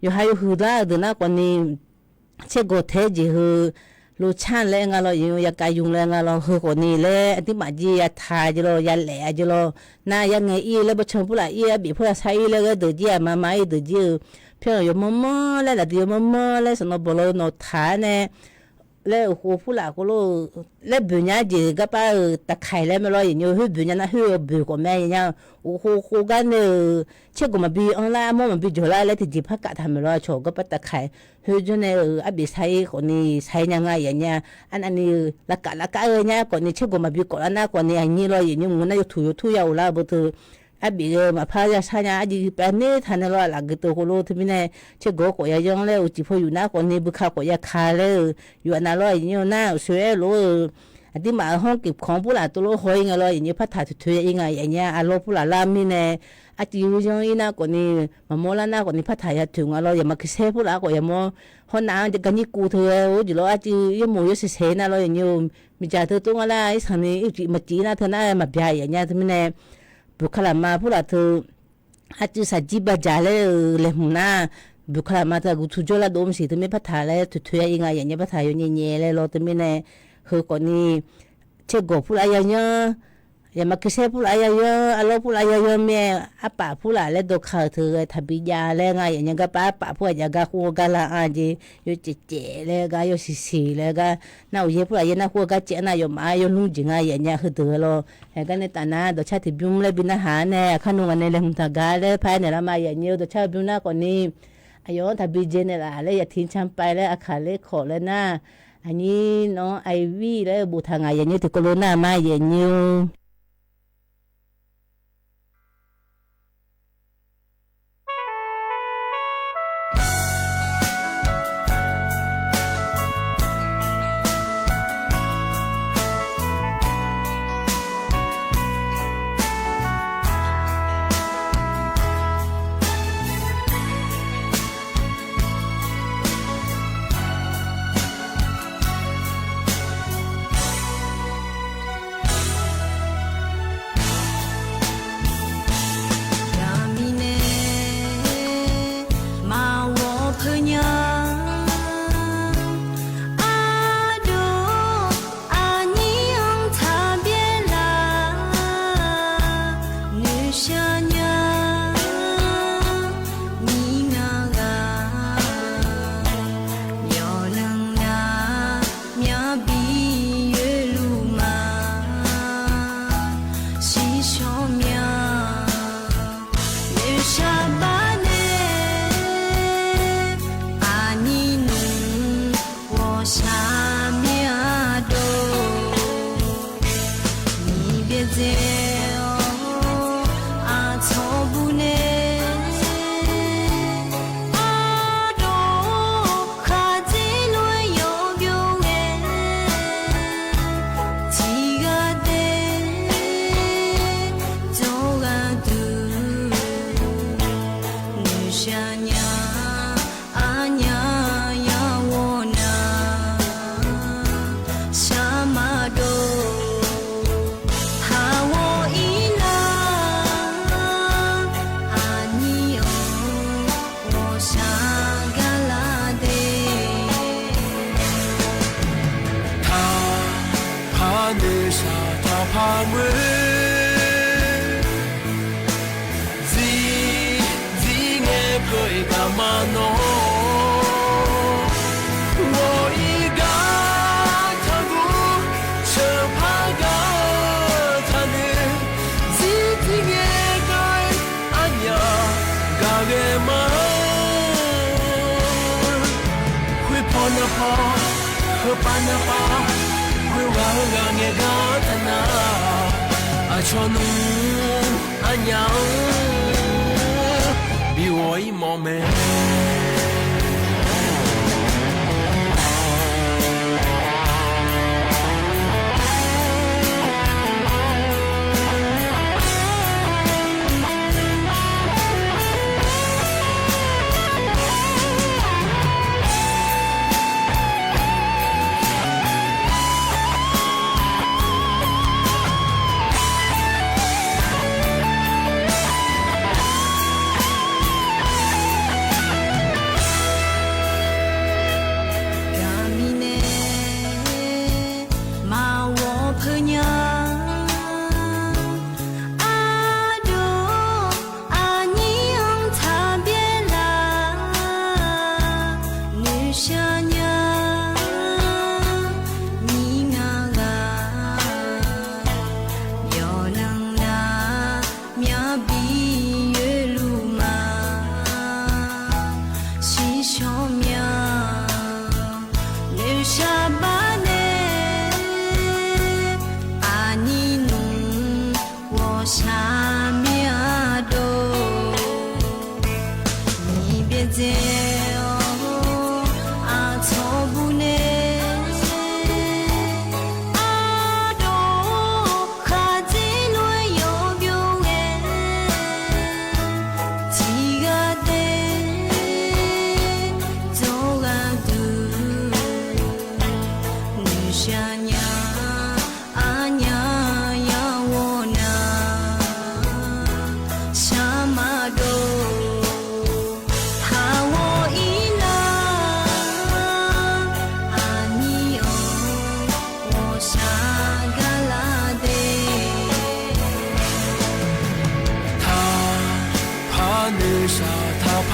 yu ha yu hu da de na ko ni che go the ji hu lu chan le nga lo yu ya ka yung le nga lo hu ko ni le ti ma ji ya tha ji lo ya le ji lo na ya nge I le bo chang pu la I bi pu la sai le ge de ji ma ma I de ji pyo yo mo le la di mo le so no bo lo no tha ne แล้วโหผู้หลาก็โลแล้วบุญญาจีก็ป้าตะไคร้แล้วไม่รออย่างเงี้ยฮือบุญญานะฮือบุญก็แม่อย่างเงี้ยโอ้โหกันเนี่ยเชื่อก็มาบีอันละมั่วมาบีจุฬาแล้วที่จีพักกะทำไม่รอโชก็ป้าตะไคร้ฮือจนเนี่ยอบิใช้คนนี้ใช้ยังไงอย่างเงี้ยอันนี้ละกะเนี่ยคนนี้เชื่อก็มาบีก่อนนะคนนี้อันนี้รออย่างเงี้ยมันน่าจะถูยาวละบุตรอบีมาพายาชาญาอดีเป็นเนี่ยทันรอละก็ตัวโคโลที่มีเนี่ยเชื่อก็ยังแล้วจีพออยู่นะคนนี้บุคคลก็ยังคาเลยอยู่อันนั้นรออย่างเงี้ยนะสวยรู้อันที่มาห้องเก็บของผู้หลานตัวโลหอยไงรออย่างเงี้ยพัฒนาถุยยังไงอย่างเงี้ยอารมณ์ผู้หลานลามีเนี่ยอาจจะอยู่ยังอีนะคนนี้มาโมลานะคนนี้พัฒนาถึงอารมณ์อย่ามาคิดเสียผู้หลานก็อย่ามาห้องน้ำจะกันยี่กูเธอโอ้ยรออาจจะยังมูยังเสียนะรออย่างเงี้ยมีจ่าเธอตัวอะไรไอ้สันนี้อีมาจีนะเธอหน้ามาใหญ่อย่างเงี้ยที่มีเนี่ยบุคลามาผู้หลานเธออาจจะสัจจิบจาเลยหุ่นหน้าบุคลามาเธอกูทุจริตโดมสิที่ไม่พัฒนาเลยถุยยังไงอย่างเงี้ยพัฒนาอย่างเงี้ยเลยรอที่มีเนี่ยคือคนนี้เชื่อกูผู้หลานอย่างเงี้ยอย่ามาคิดเสียผู้หลานอย่างเงี้ยอารมณ์ผู้หลานอย่างเงี้ยแม่อาป่าผู้หลานเลยดูข่าวเธอทับบิยาเลยไงอย่างเงี้ยก็ป่าผู้อย่างก็หัวกันละอันจีอยู่เจ๋เลยก็อยู่สีเลยก็น่าอุยผู้หลานยังน่าหัวก็เจ๋น่าอยู่มาอยู่ลุ่งจิงไงอย่างเงี้ยคือเธอเราเห็นกันในตาหน้าดูชาติบิวเลยบินอาหารเนี่ยขนมอะไรเลยหุ่นตากาเลยภายในละมาอย่างเงี้ยดูชาติบิวหน้าก่อนนี้อายุทับบิเจเนี่ยละเลยอย่าทิ้งฉันไปเลยอาคาเลยขอเลยนะอันนี้น้องไอวี่เลยบูทางไงอย่างเงี้ยที่โคโรนามาอย่างเงี้ย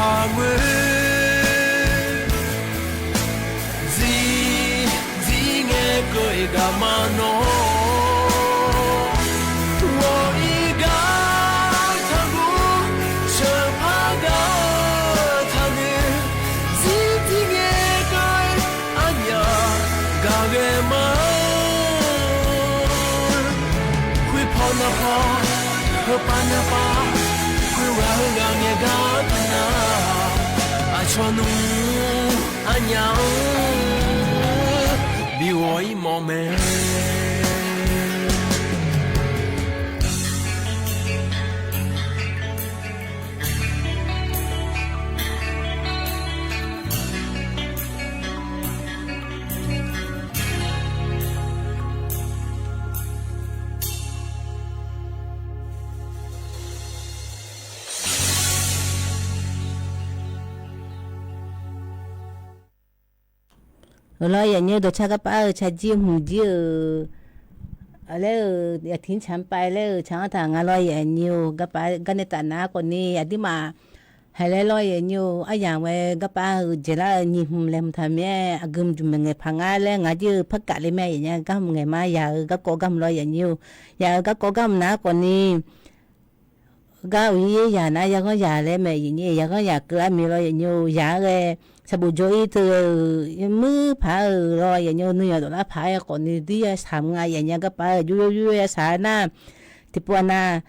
항을 지징의 거이가 많어 워이가 타고 저파가 타는 지징의 거이 아니야 가게만 휘퍼나파 휘빠나파 휘와흥강에 가나 아쳐누 아냐 미워이 몸에 lo ya như đồ cha các ba cha chi hùng chi lỡ ya thính chán bài lỡ chẳng thằng lo ya nhiều các ba cái này ta na còn ni à đi mà hay là lo ya nhiều ai yang về các ba chỉ là nhị hùng làm tham mẹ gom chụp mình phang ai lỡ ngã chứ phát cả lên mẹ ya các ngày mai ya các cô gam lo ya nhiều ya các cô gam na còn ni cái gì ya na ya có ya lên mẹ gì ya có ya cứ ăn mì lo ya nhiều ya cái 사부조이 무 파로 야뇨 누야도라 파야 거니 뒤에 삼가 야냐가 파 유유야 사나 티포나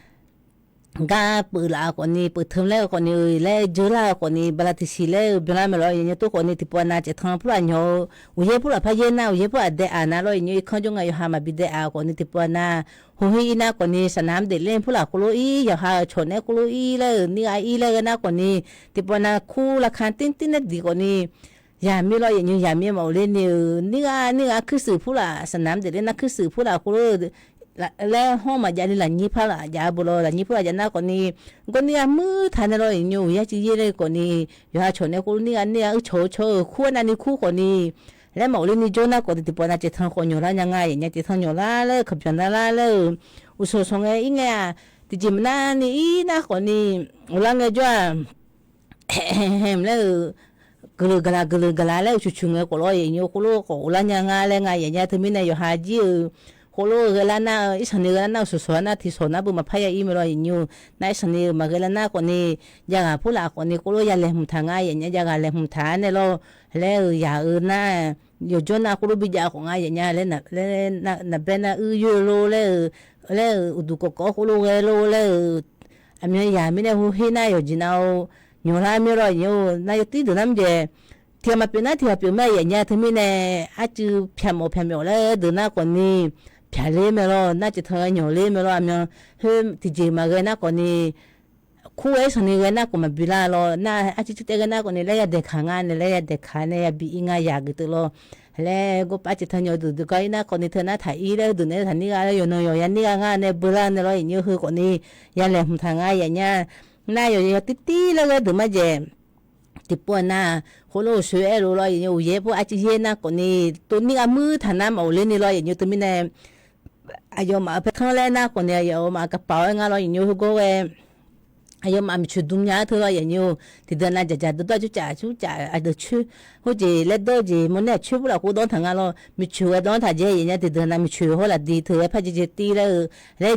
가 뿌라 거니 뿌틈래 거니 레 줄라 거니 발라티실레 블라멜로 야뇨 또 거니 티포나 제탕 플라뇨 우예 플라 파예나 우예 플라 데 아나로 야뇨 컨종가 요하마 비데 아 거니 티포나 호히이나 거니 사남 데렌 플라 콜로이 야하 촌에 콜로이 레 니아 이레 나 거니 티포나 쿠라 칸 틴틴네 디 거니 야 밀로 야뇨 야 밀모 레니 니가 크스 플라 사남 데렌 나 크스 플라 콜로แล้วห้องมาจะนี่หลังยี่พระยาบุโรหลังยี่พระยานาคนนี้คนนี้มือทานอะไรอยู่ยาจีเย่เลยคนนี้ยาชนเนี่ยคนนี้อันนี้โชคู่นั่นนี่คู่คนนี้แล้วหมอเลยนี่โจน่าคนที่ปนจะทำคนอยู่แล้วยังไงอย่างจะทำอยู่แล้วเลยขับจนแล้วเลยอุศสงเอ้ยไงที่จริงนั่นนี่นะคนนี้หลังเงี้ยจ้าแล้วกลือกลาแล้วชุงเงี้ยคนรอยอยู่คนรู้คนหลังยังไงแล้วไงอย่างเงี้ยถึงมีนายอยู่หาจีโคโลเกลานาอิสันเนกลานาสุสวนาที่สนาบุมาพายอีเมลอยนิวนายสันเนมาเกลานาคนนี้ยากผู้หลักคนนี้โคโลยาเลหุมทางไงอย่างเงี้ยยากเลหุมทางเนี่ยเราแล้วยาน่าอยู่จนนาโคโลบิจาของไงอย่างเงี้ยแล้วน่ะเป็นน่ะยูโรแล้วอุดุกโคโลเกโลแล้วอันนี้ยาไม่ได้หูเฮน่าอยู่จีน่าโยราเมลอยอยู่นายตีดูน้ำเจที่มาเป็นน่ะที่มาเป็นแม่อย่างเงี้ยถึงมีเนี่ยอาจจะเพียมแล้วดูน่าคนนี้เพียเลยไม่รอน่าจะเธอหนูเลยไม่รอมันเฮ้ยที่จริงมาเกินน่าคนนี้คู่ไอ้ส่วนนี้เกินน่าก็มาบิลาลอน่าอาจจะจุดเกินน่าคนนี้เลยเด็กขางานเลยเด็กขาเนี่ยบีอิงายากตัวลอแล้วก็อาจจะเธอหนูดูก็ไอ้น่าคนนี้เธอน่าถ่ายอีเลยดูเนี่ยถ่ายนี่ก็เลยอยู่ยันนี่ก็งานเนี่ยบิลาเนี่ยเราอย่างนี้คือคนนี้ยันเลยทางงานอย่างเงี้ยน่าอยู่ตีแล้วก็ดูมาเจที่ปวดหน้าโคโลช่วยเราเลยอย่างเงี้ยพวกอาจจะเย็นน่าคนนี้ตัวนี้ก็มือฐานน้ำเอาเล่นนี่เลยอย่างเงี้ยตัวนี้เนี่ยอายุมาเป็นครั้งแรกนะคนเนี่ยอายุมากระเป๋าเงินเราอย่างนี้ก็เออายุมามีชุดดุมยาเธอเราอย่างนี้ที่เดินน่าจะตัวจุจ่าอาจจะชื่อหัวใจเล็ดด้วยจีมันเนี่ยชื่อพวกเราโดนทางเรามีชื่อโดนถ่ายเจอย่างเงี้ยที่เดินน่ามีชื่อหัวละดีเธอพอจะตีแล้ว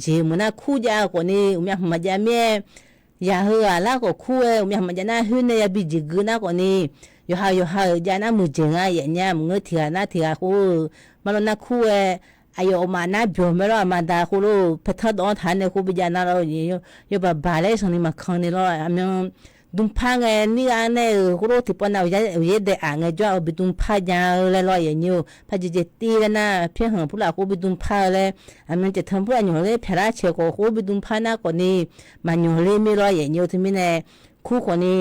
จีมันน่าคู่ยาคนนี้มีมาจะเมียยาหัวแล้วก็คู่มีมาจะน่าหื้อเนี่ยบีจิกน่าคนนี้อยู่หายาน่ามือเจงอย่างเงี้ยมึงเถียน่าเถียคู่มันน่าคู่อายุมาหน้าเบี้ยวไม่รอมาด่าคุณลูกพัฒนาตอนทันเนี่ยคุณไปยานาเราอยู่แบบบาเล่ส่งนี่มาคันนี่เราอันนั้นดุมพังนี่อันเนี่ยคุณลูกที่ปนเอาเยอะเด็กอ่างจ้าเอาไปดุมพังยาเลยเราอย่างนี้พอจะตีแล้วนะเพียงหัวผู้หลักคุณไปดุมพังเลยอันนั้นจะทำผู้หลักอยู่เลยเพลาเชี่ยวกับคุณไปดุมพังหน้าคนนี้มันอยู่เลยไม่รออย่างนี้ที่มีเนี่ยคู่คนนี้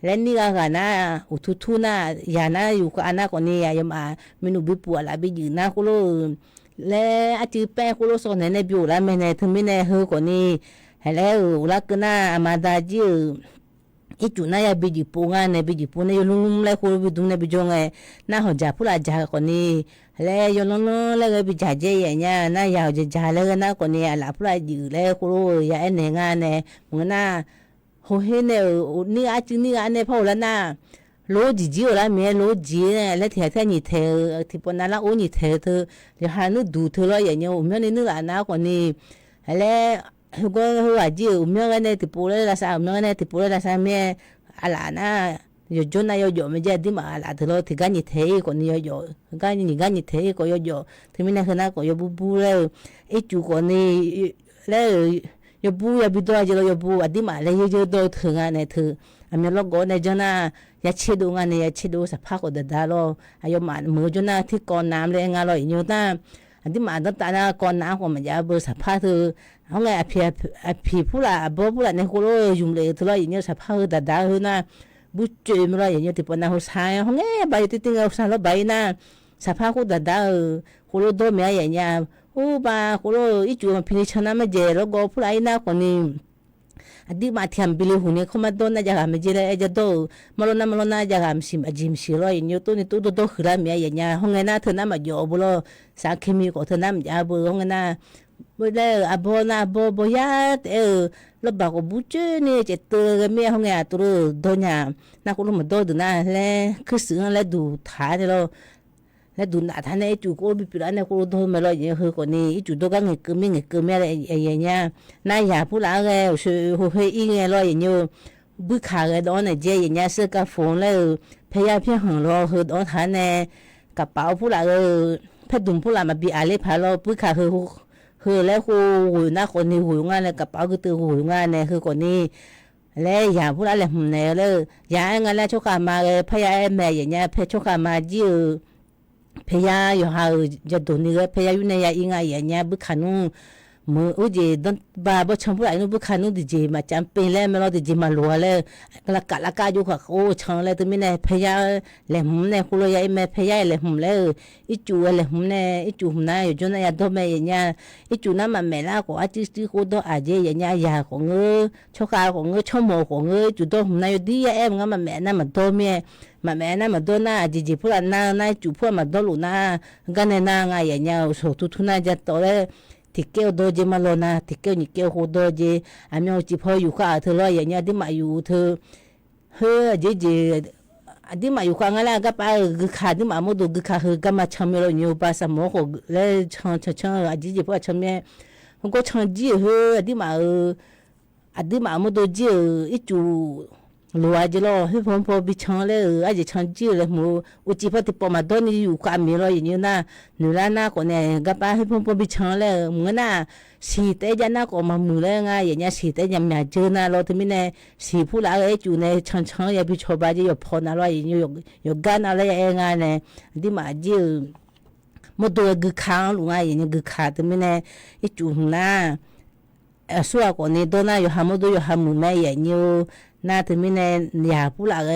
และนี่ก็กันนะอุทุน่ะยานะอยู่กับอันนั้นคนนี้ยังมาเมนูบิปัวละบิยืนนะคุณลูกแล้วอาจจะแป้งคุณลูกส่งในบิวแล้วไม่ในถึงไม่ในเฮอคนนี้แล้วรักกันนะมาดาจิอีจุน่าจะบิจิปูงานในบิจิปูในยลุ่มแล้วคุณบิดุงในบิจงไงน่าหัวจ่าผู้ละจ่าคนนี้แล้วยลุ่มแล้วก็บิจ่าเจียอย่างเงี้ยน่ายาวจะจ่าแล้วก็น่าคนนี้หลับผู้ละยืแล้วคุณลูกอย่าเอ็นในงานเนี่ยมึงน่าโห เฮเนี่ยนี่อาจนี่อันเนี่ยพอแล้วนะโลจีแล้วเมียโลจีเนี่ยแล้วเถียแท้นี่เธอที่ปนนั้นละโอ้นี่เธอเดี๋ยวหานึกดูเธอแล้วอย่างเงี้ยเมียนี่นึกอ่านนะคนนี้แล้วก็ว่าจีเมียกันเนี่ยที่ปูเลยละสามเมียกันเนี่ยที่ปูเลยละสามเมียอะไรนะyo yo na yo yo me ya di ma la de lo ti ga ni the ko ni yo ga ni the ko yo ti mi na khana ko yo bu bu le e chu ko ni le yo bu ya bi do ya lo yo bu adi ma le yo do thu nga ne thu a me lo go ne jana ya chi do nga ne ya chi do sa pha ko da da lo ayo ma mo jana thi ko nam le nga lo nyu ta adi ma da ta na ko na ko ma ya bu sa pha thu hong a phi pu la bo pu la ne ko lo yum le thu lo yin sa pha da da hu naบุจจมรอยอย่างเงี้ยที่ปนหัวชายห้องใบที่ติงเอาชาลใบน่ะสภาพกูดัดดาวกูรู้ตัวเมียอย่างเงี้ยโอ้บ้ากูรู้อีจูมันพิจารณาไม่เจแล้วก็ผู้ใดน่ะคนนี้อดีมาเทียมบิลหุ่นเนี่ยเขามาโดนน่ะจะทำไม่เจเลยจะโดมาลน่ะจะทำสิมจิมสิรอยอย่างเงี้ยตัวนี้ตัวโดขึ้นแล้วเมียอย่างเงี้ยห้องน่ะเธอน่ะมาโยบุโรสารเคมีก็เธอน่ะมันจะบุห้องน่ะบุเล่อบน่ะบุยาแล้วบอกว่าบุจเนี่ยจะเตอเมียห้องตัวโดนเนี่ยน่าคุณรู้มาโดนนะแล้วคือสื่อแล้วดูถ่ายแล้วแล้วดูหน้าท่านเนี่ยจู่ก็บิดแล้วเนี่ยคุณโดนมาเลยอย่างเฮ้ยคนนี้จู่ตัวก็เงยเกมีอะไรอย่างเงี้ยน่าอยากพูดอะไรช่วยให้อีเงี้ยเลยอย่างเงี้ยบุคคลโดนเนี่ยเจอย่างเงี้ยซื้อกาแฟแล้วพยายามเพียงหัวเราเฮ้ยโดนท่านเนี่ยกระเป๋าพูดอะไรเพชรดุมพูดอะไรมาบีอะไรพาเราบุคคลคือแล้วหูนะคนนี้หูงานเลยกระเป๋าคือตัวหูงานเนี่ยคือคนนี้แล้วอย่างพูดอะไรหุ่นเนี่ยเลยอย่างงั้นแล้วชกกันมาเลยพยายามแม่อย่างเงี้ยเพชรชกกันมาจีพยายามอยู่หาจะโดนนี่ก็พยายามอยู่ในอย่างเงี้ยบุคคลนู้มืออุ้ยดนบาบ่ชมผู้ใดนู้บุคคลนู้ดิเจมาจำเป็นแล้วไม่รอดิเจมาลัวแล้วละกาอยู่ค่ะโอ้ช่างแล้วตัวนี้เนี่ยพยายามแหลมเนี่ยคุโรยแม่พยายามแหลมแล้วอีจูแหลมเนี่ยอีจูน่ะอยู่จนเนี่ยตัวแม่อย่างเงี้ยอีจูน่ะมาแม่ละก็อาจิสิโคโดอาเจอย่างเงี้ยยาของชกาของชมโมของจูตัวน่ะอยู่ดีเอ็มงั้นมาแม่น่ะมาตัวแม่มาแม่น่ะมาตัวน่ะจิผู้ละน่ะจูผู้มาตัวลูน่ะกันเนี่ยน่ะไงอย่างเงี้ยโสทุน่ะจะโตแล้วที่เกี่ยวโดเจมาโลนะที่เกี่ยวนี่เกี่ยวโคโดเจอามีจิพออยู่ข้าเธอเลยอย่างเงี้ยที่มาอยู่เธอเฮ้อเจที่มาอยู่ข้างอะไรก็ไปคือขาที่มาโมดูคือขาคือก็มาชมเราอยู่ภาษาโมโหแล้วช่างอาจิพอชมเนี่ยผมก็ช่างจีเฮ้อที่มาโมดูจีอีจูลัวจีโลให้ผมพอบิช่างเลยอาจิช่างจีเลยมูอุจิพอที่ปอมาโดนอยู่ความมีเราอย่างนี้นะหนูล้านหน้าคนเนี่ยก็ไปให้ผมพอบิช่างเลยมึงน่ะสีเตยน่ะก็มามือเลยไงอย่างเงี้ยสีเตยยังไม่เจอนะเราที่มีเนี่ยสีผู้ละไอ้จูเนี่ยช่างอย่าบิชอบจีอยู่พอนะเราอย่างนี้อยู่กันอะไรอย่างเงี้ยเนี่ยที่มาจีมาดูกึกข้างลุงไงอย่างเงี้ยกึกข้างที่มีเนี่ยไอ้จูน่ะส่วนคนนี้โดนน่ะอยู่หามาดูอยู่หามือแม่อย่างนี้น่าถึงมีเนี่ยอยากพูดอะไร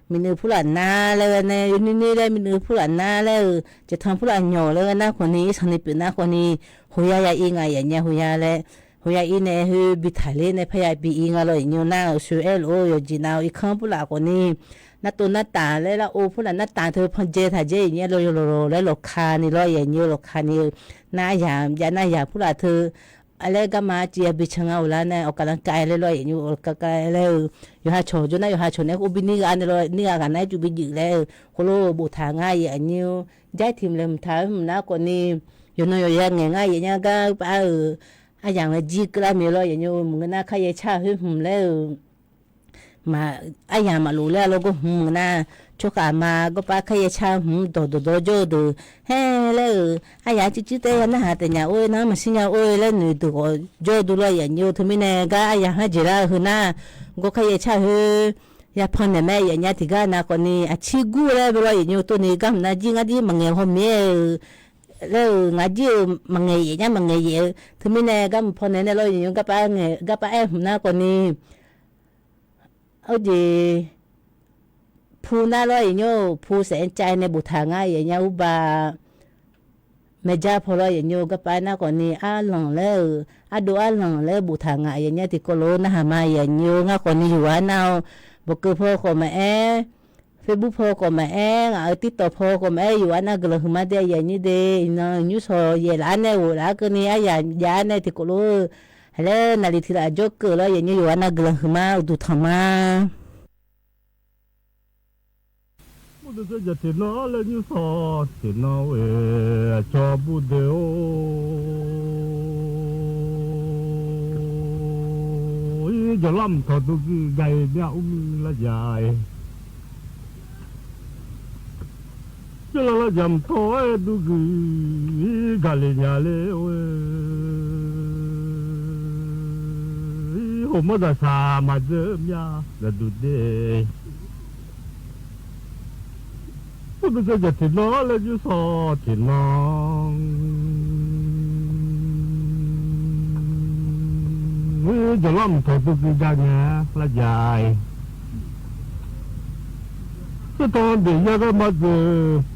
มีเนื้อพูดอะไรน่าเลยเนี่ยนี่เลยมีเนื้อพูดอะไรน่าเลยจะทำพูดอะไรหน่อเลยนะคนนี้สนิทเป็นนะคนนี้หัวยาอีไงอย่างเงี้ยหัวยาเลยหัวยาอีเนี่ยคือบิดทะเลเนี่ยพยายามบีอีไงเลยอยู่น่าช่วยโอ้ยจีน่าอีกครั้งพูดอะไรคนนี้น่าตัวน่าตาเลยละโอ้พูดอะไรน่าตาเธอพันเจถ่ายเจอย่างเงี้ยโลแล้วหลอกคานี่ร้อยอย่างเงี้ยหลอกคานี่น่าอยากพูดอะไรเธออะไรก็มาเจียบิชงเอาแล้วเนี่ยออกกำลังกายเลยอยู่ออกกำลังกายเลยอยู่หาโชว์จนได้อยู่หาโชว์เนี่ยกูบินี่กันเลยนี่กันไหนจูบิยืดแล้วโคโลบูทางง่ายอย่างนี้ย้ายทีมเลยมันท้ามันน่าคนนี้อยู่น้อยอย่างง่ายอย่างเงี้ยก็ไปอย่างละจีกระมีเลยอย่างนี้มึงน่าขยันชาให้ผมแล้วมาอย่างมารู้แล้วเราก็มึงน่าชกมาก็ไปขยันชาโดโจดูเฮ้แล้วอย่างจิ๊ดแต่ยังน่าหาแต่เนี่ยโอ้ยน้ำมันสิ่งโอ้ยแล้วหนูดูก็โจดูเลยอย่างนี้ทำไมเนี่ยก็อย่างให้จีราคือน่าก็ขยันชาเฮ้ยาพันเนี่ยแม่อย่างเงี้ยที่ก็น่าคนนี้ชิกูแล้วไปเลยอย่างนี้ตัวนี้ก็น่าจริงอ่ะที่มันเงี้ยเขาเมียแล้วงาจีมันเงี้ยเนี่ยมันเงี้ยทำไมเนี่ยก็พอเนี่ยเลยอย่างนี้ก็ไปเงี้ยก็ไปน่าคนนี้เอาดีผู้น่าร้อยอย่างนี้ผู้เสียใจในบุตรง่ายอย่างนี้อุบาแม่จ้าพอร้อยอย่างนี้ก็ไปน่าก่อนนี้หลังแล้วดูหลังแล้วบุตรง่ายอย่างนี้ที่โคโลน่าหามาอย่างนี้ง่ายก่อนนี้อยู่ว่าน่าบอกคือพ่อของแม่เฟซบุ๊กพ่อของแม่ติดต่อพ่อของแม่อยู่ว่าน่ากลัวมาได้อย่างนี้เด้น่าอยู่สอยเยล้านเนี่ยหัวล้านก็นี้อย่างยาเนี่ยที่โคโล Hello, nalitira joke lo yenye yuana glahma udutama. Bùn sẽ giật thì nó lên như sò thì nó về cho bùn đều. Giờ lắm thôi tôi gầy nhau là dài. Chứ là dầm thôi tôi gà lên nhà lêu. Hôm đó xa mà dơm nha là đủ đê. Bùn sẽ giật thì nó lên như sò thì nó. Giờ lắm thôi tôi ra nhà là dài. Cái con bị nhà cái mắt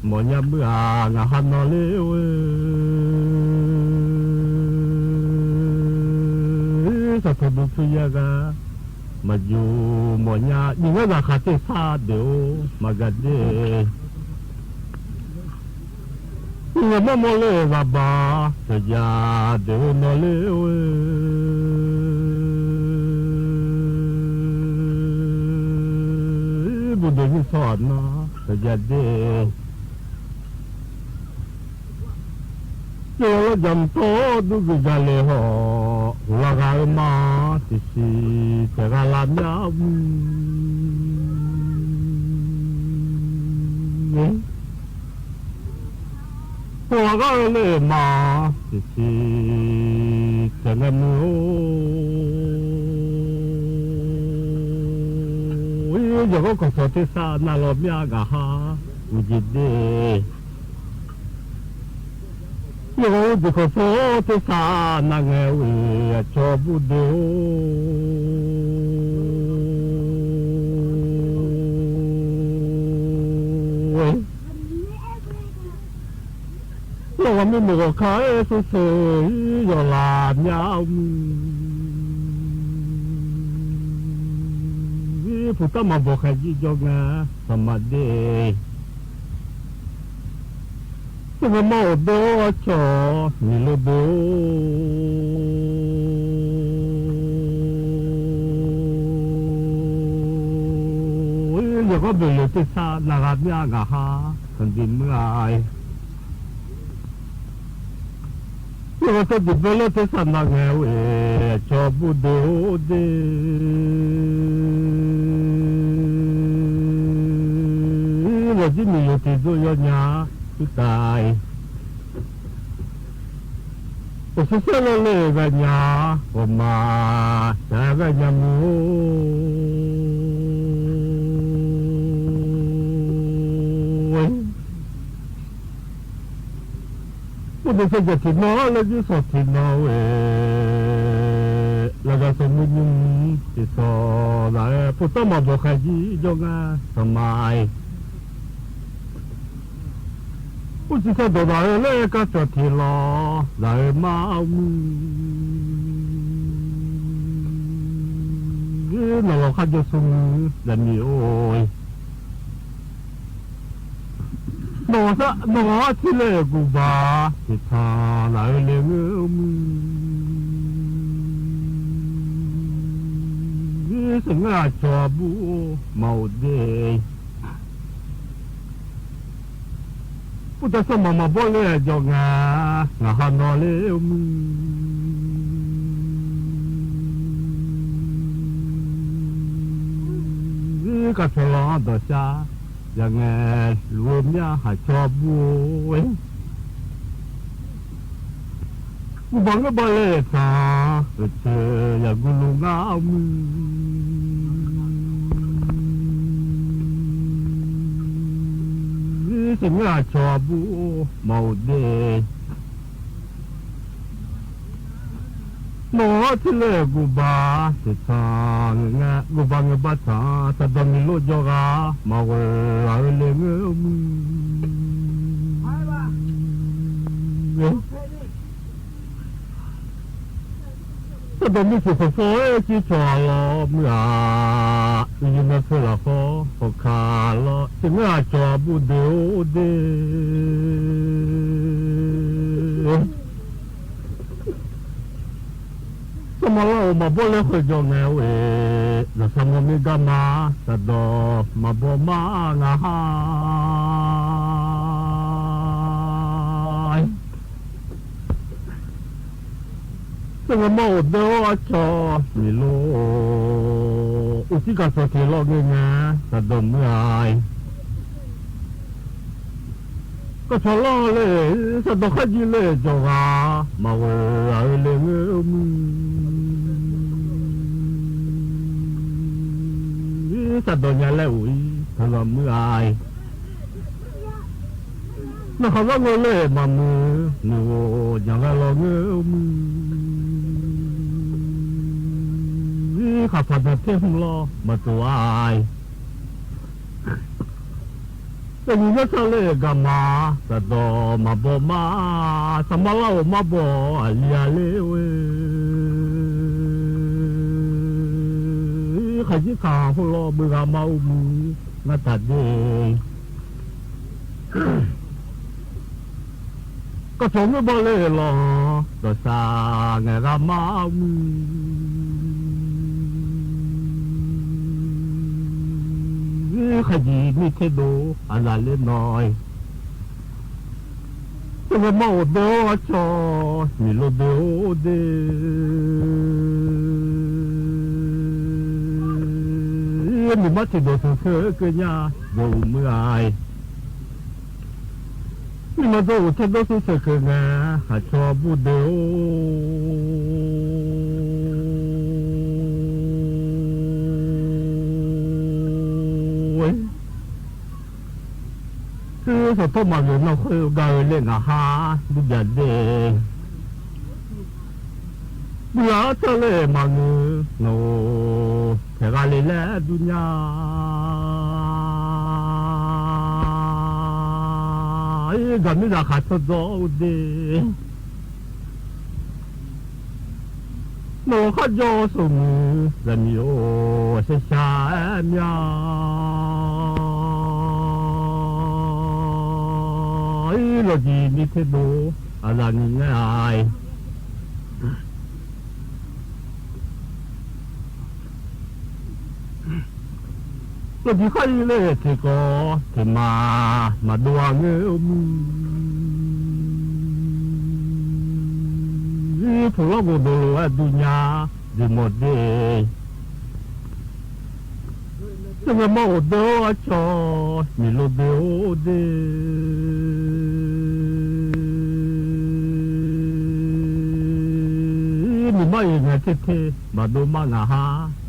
một nhà bữa ngà hắn nó lêu. Sao thôi được suy ra cả mà dù một nhà nhưng mà là khá xa đều mà gần đây. Nhưng mà mua lê và bà thời gian đều nó lêu. Bùn đều như sọt nó thời gian đi. Giờ là dầm tố đu cái gia lê họ là gà mà thì sẽ gà làm nhau. Là gà lê mà thì sẽ nghe giờ có cuộc sống thế sao nào làm nhà cả ha gì đi giờ có cuộc sống thế sao nào nghe cho bù đều giờ mình một cái số số giờ làm nhau phụ ta mà bộ khai gì cho nghe mà đi tôi mau đổ cho mình lo đổ giờ có bị lừa tới xa là gạt nhà ngà ha còn đi mưa ai giờ có bị lừa tới xa là nghèo cho bù đổ đi. Chứ mình thì tôi do nhà tôi tài tôi sẽ lên về nhà mà sẽ về nhà mua tôi sẽ giật thì nó là chứ sọt thì nó là cái số mình thì sọ lại phụ tâm mà bộ khai gì cho nghe thoải mái. Ôi chỉ sao đồ lại lấy cái trò thì lo lại mau nó khai cho sung là nhiều ôi nó chỉ lấy của bà thì thà lại lấy ngư sự ngã cho bố màu đê. Bút ta sao mà bỏ lỡ cho ngà hà nó lêu cả số lo đó xa giờ nghe luôn nhá hãy cho vui bằng cái bỏ lỡ xa rồi chơi giờ gu lu ngaoสิ่งที่ชอบบูมาเดหนอที่เล่กูบาสิทางเงะกูบางเงบัดซาแต่ดมิโลจกามาเวลาเลงแต่ดมิสุขโสยที่ชอบเมื่อยินดีคือละขอขาละสิ่งที่ชอบบูเดียวเด ส么老嘛不来回叫那位，那什么没干嘛，这都嘛不嘛啊！这个毛的我操，你喽，我这个说起老个呢，这都没爱。ก็ทะเลาะเลยสะดอกขยี้เลยจ้ามาเวอเลยสะดอกเนี่ยเลยทะเลาะมือไอ้น่าเขาว่าเลยมามือนูยังไงเราเงื้อข้าพเจ้าเที่ยงรอมาตัวไอ้แต่นี่ก็ทะเลกันมาแต่ดอมาบ่มาสมาเล่ามาบ่เลียเลวขยี้ขาหัวล้อเบื่อเมามือมาตัดเองก็ชมไม่บ่เลยหรอตัวสาไงก็เมามือขยี้มีแค่ดูอะไรเล็กน้อยแต่ว่าเมาเดียวจอมีโลเดียวเดียวมีมาที่ดูเธอเกินยาดูเมื่อไอมีมาดูเธอดูเธอเกินงาหาชอบบูเดียวคือสตมาอยู่เราเคยเดินเล่นอาหารดูอย่างเด่นเบื่อทะเลมาเนื้อโน่แค่การเล่นและดุนยาก็ไม่ได้ขาดตัวเด่นโน่ข้าโยสมือและมีโอเสียชายมีเราจีนี่เทดูอะไรนี่ง่ายเราจีใครเลยที่ก็ที่มาดูเงี้ยพวกเราก็ดูว่าดุนยาดีหมดเลยจะมาโมดจอมีโลเดียวเดมีไม่เงี้ยเท่ๆมาดูมาหน้า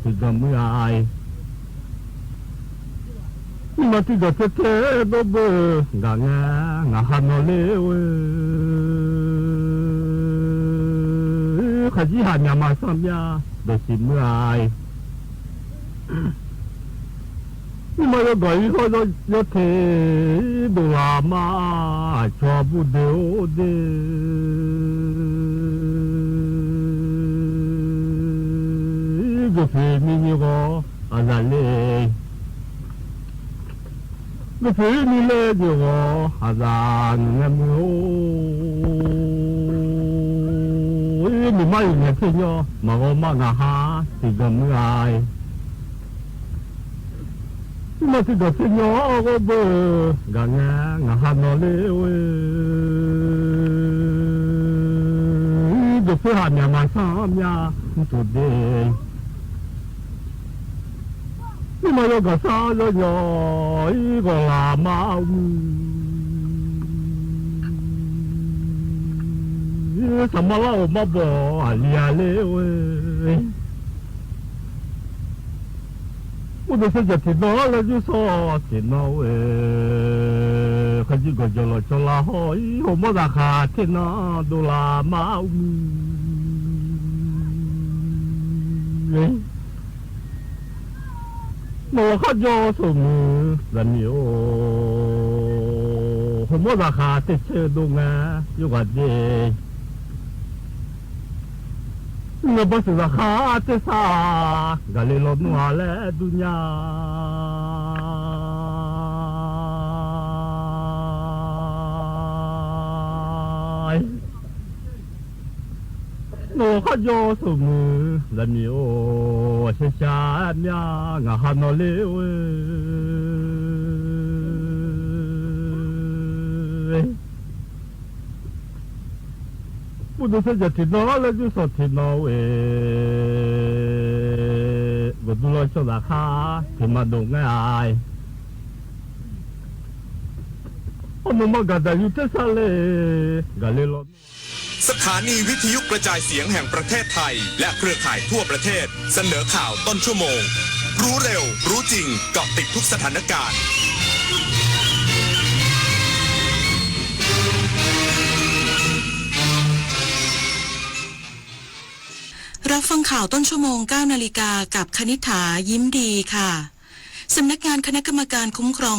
ที่จะไม่อายมีมาที่จะเท่ๆดูเบงางงาหันเลวขยี้หันยามาซ้ำยาโดยสิไม่อายนี่มาแล้วไงเขาจะเทดูลามาชอบบูเดียวเดก็เพื่อมีนี่ก็อะไรเลยก็เพื่อมีเลยเดียวก็อะไรเงี้ยมั้งนี่ไม่เงี้ยที่ย่อมาก็มาหน้าหาที่ก็ไม่อายมาที่ดอกที่ย่อก็เบื่อกังงาหันเลวก็เพื่อหันยามาซ้ำยาตุดเดนี่มาโยกสาวย่อยก็ลามาสมมาเล่ามาบ่เลียเลว我都是在听到了就说听到可是个就了就拉好，我没得看听到都拉毛我看着什么人有，我没得看这些东啊，有个的。เราบสุราคาเตสากาเลลนัวและดุนยา我看有什么人民哦，是下面我还能留不能说就听到了就说听到我都来说ราคาถึงมาดูง่ายผมมากันแต่อยู่ที่ทะเลกันเลย สถานีวิทยุกระจายเสียงแห่งประเทศไทยและเครือข่ายทั่วประเทศเสนอข่าวต้นชั่วโมงรู้เร็วรู้จริงเกาะติดทุกสถานการณ์รับฟังข่าวต้นชั่วโมง 9 นาฬิกากับคณิษฐายิ้มดีค่ะสำนักงานคณะกรรมการคุ้มครอง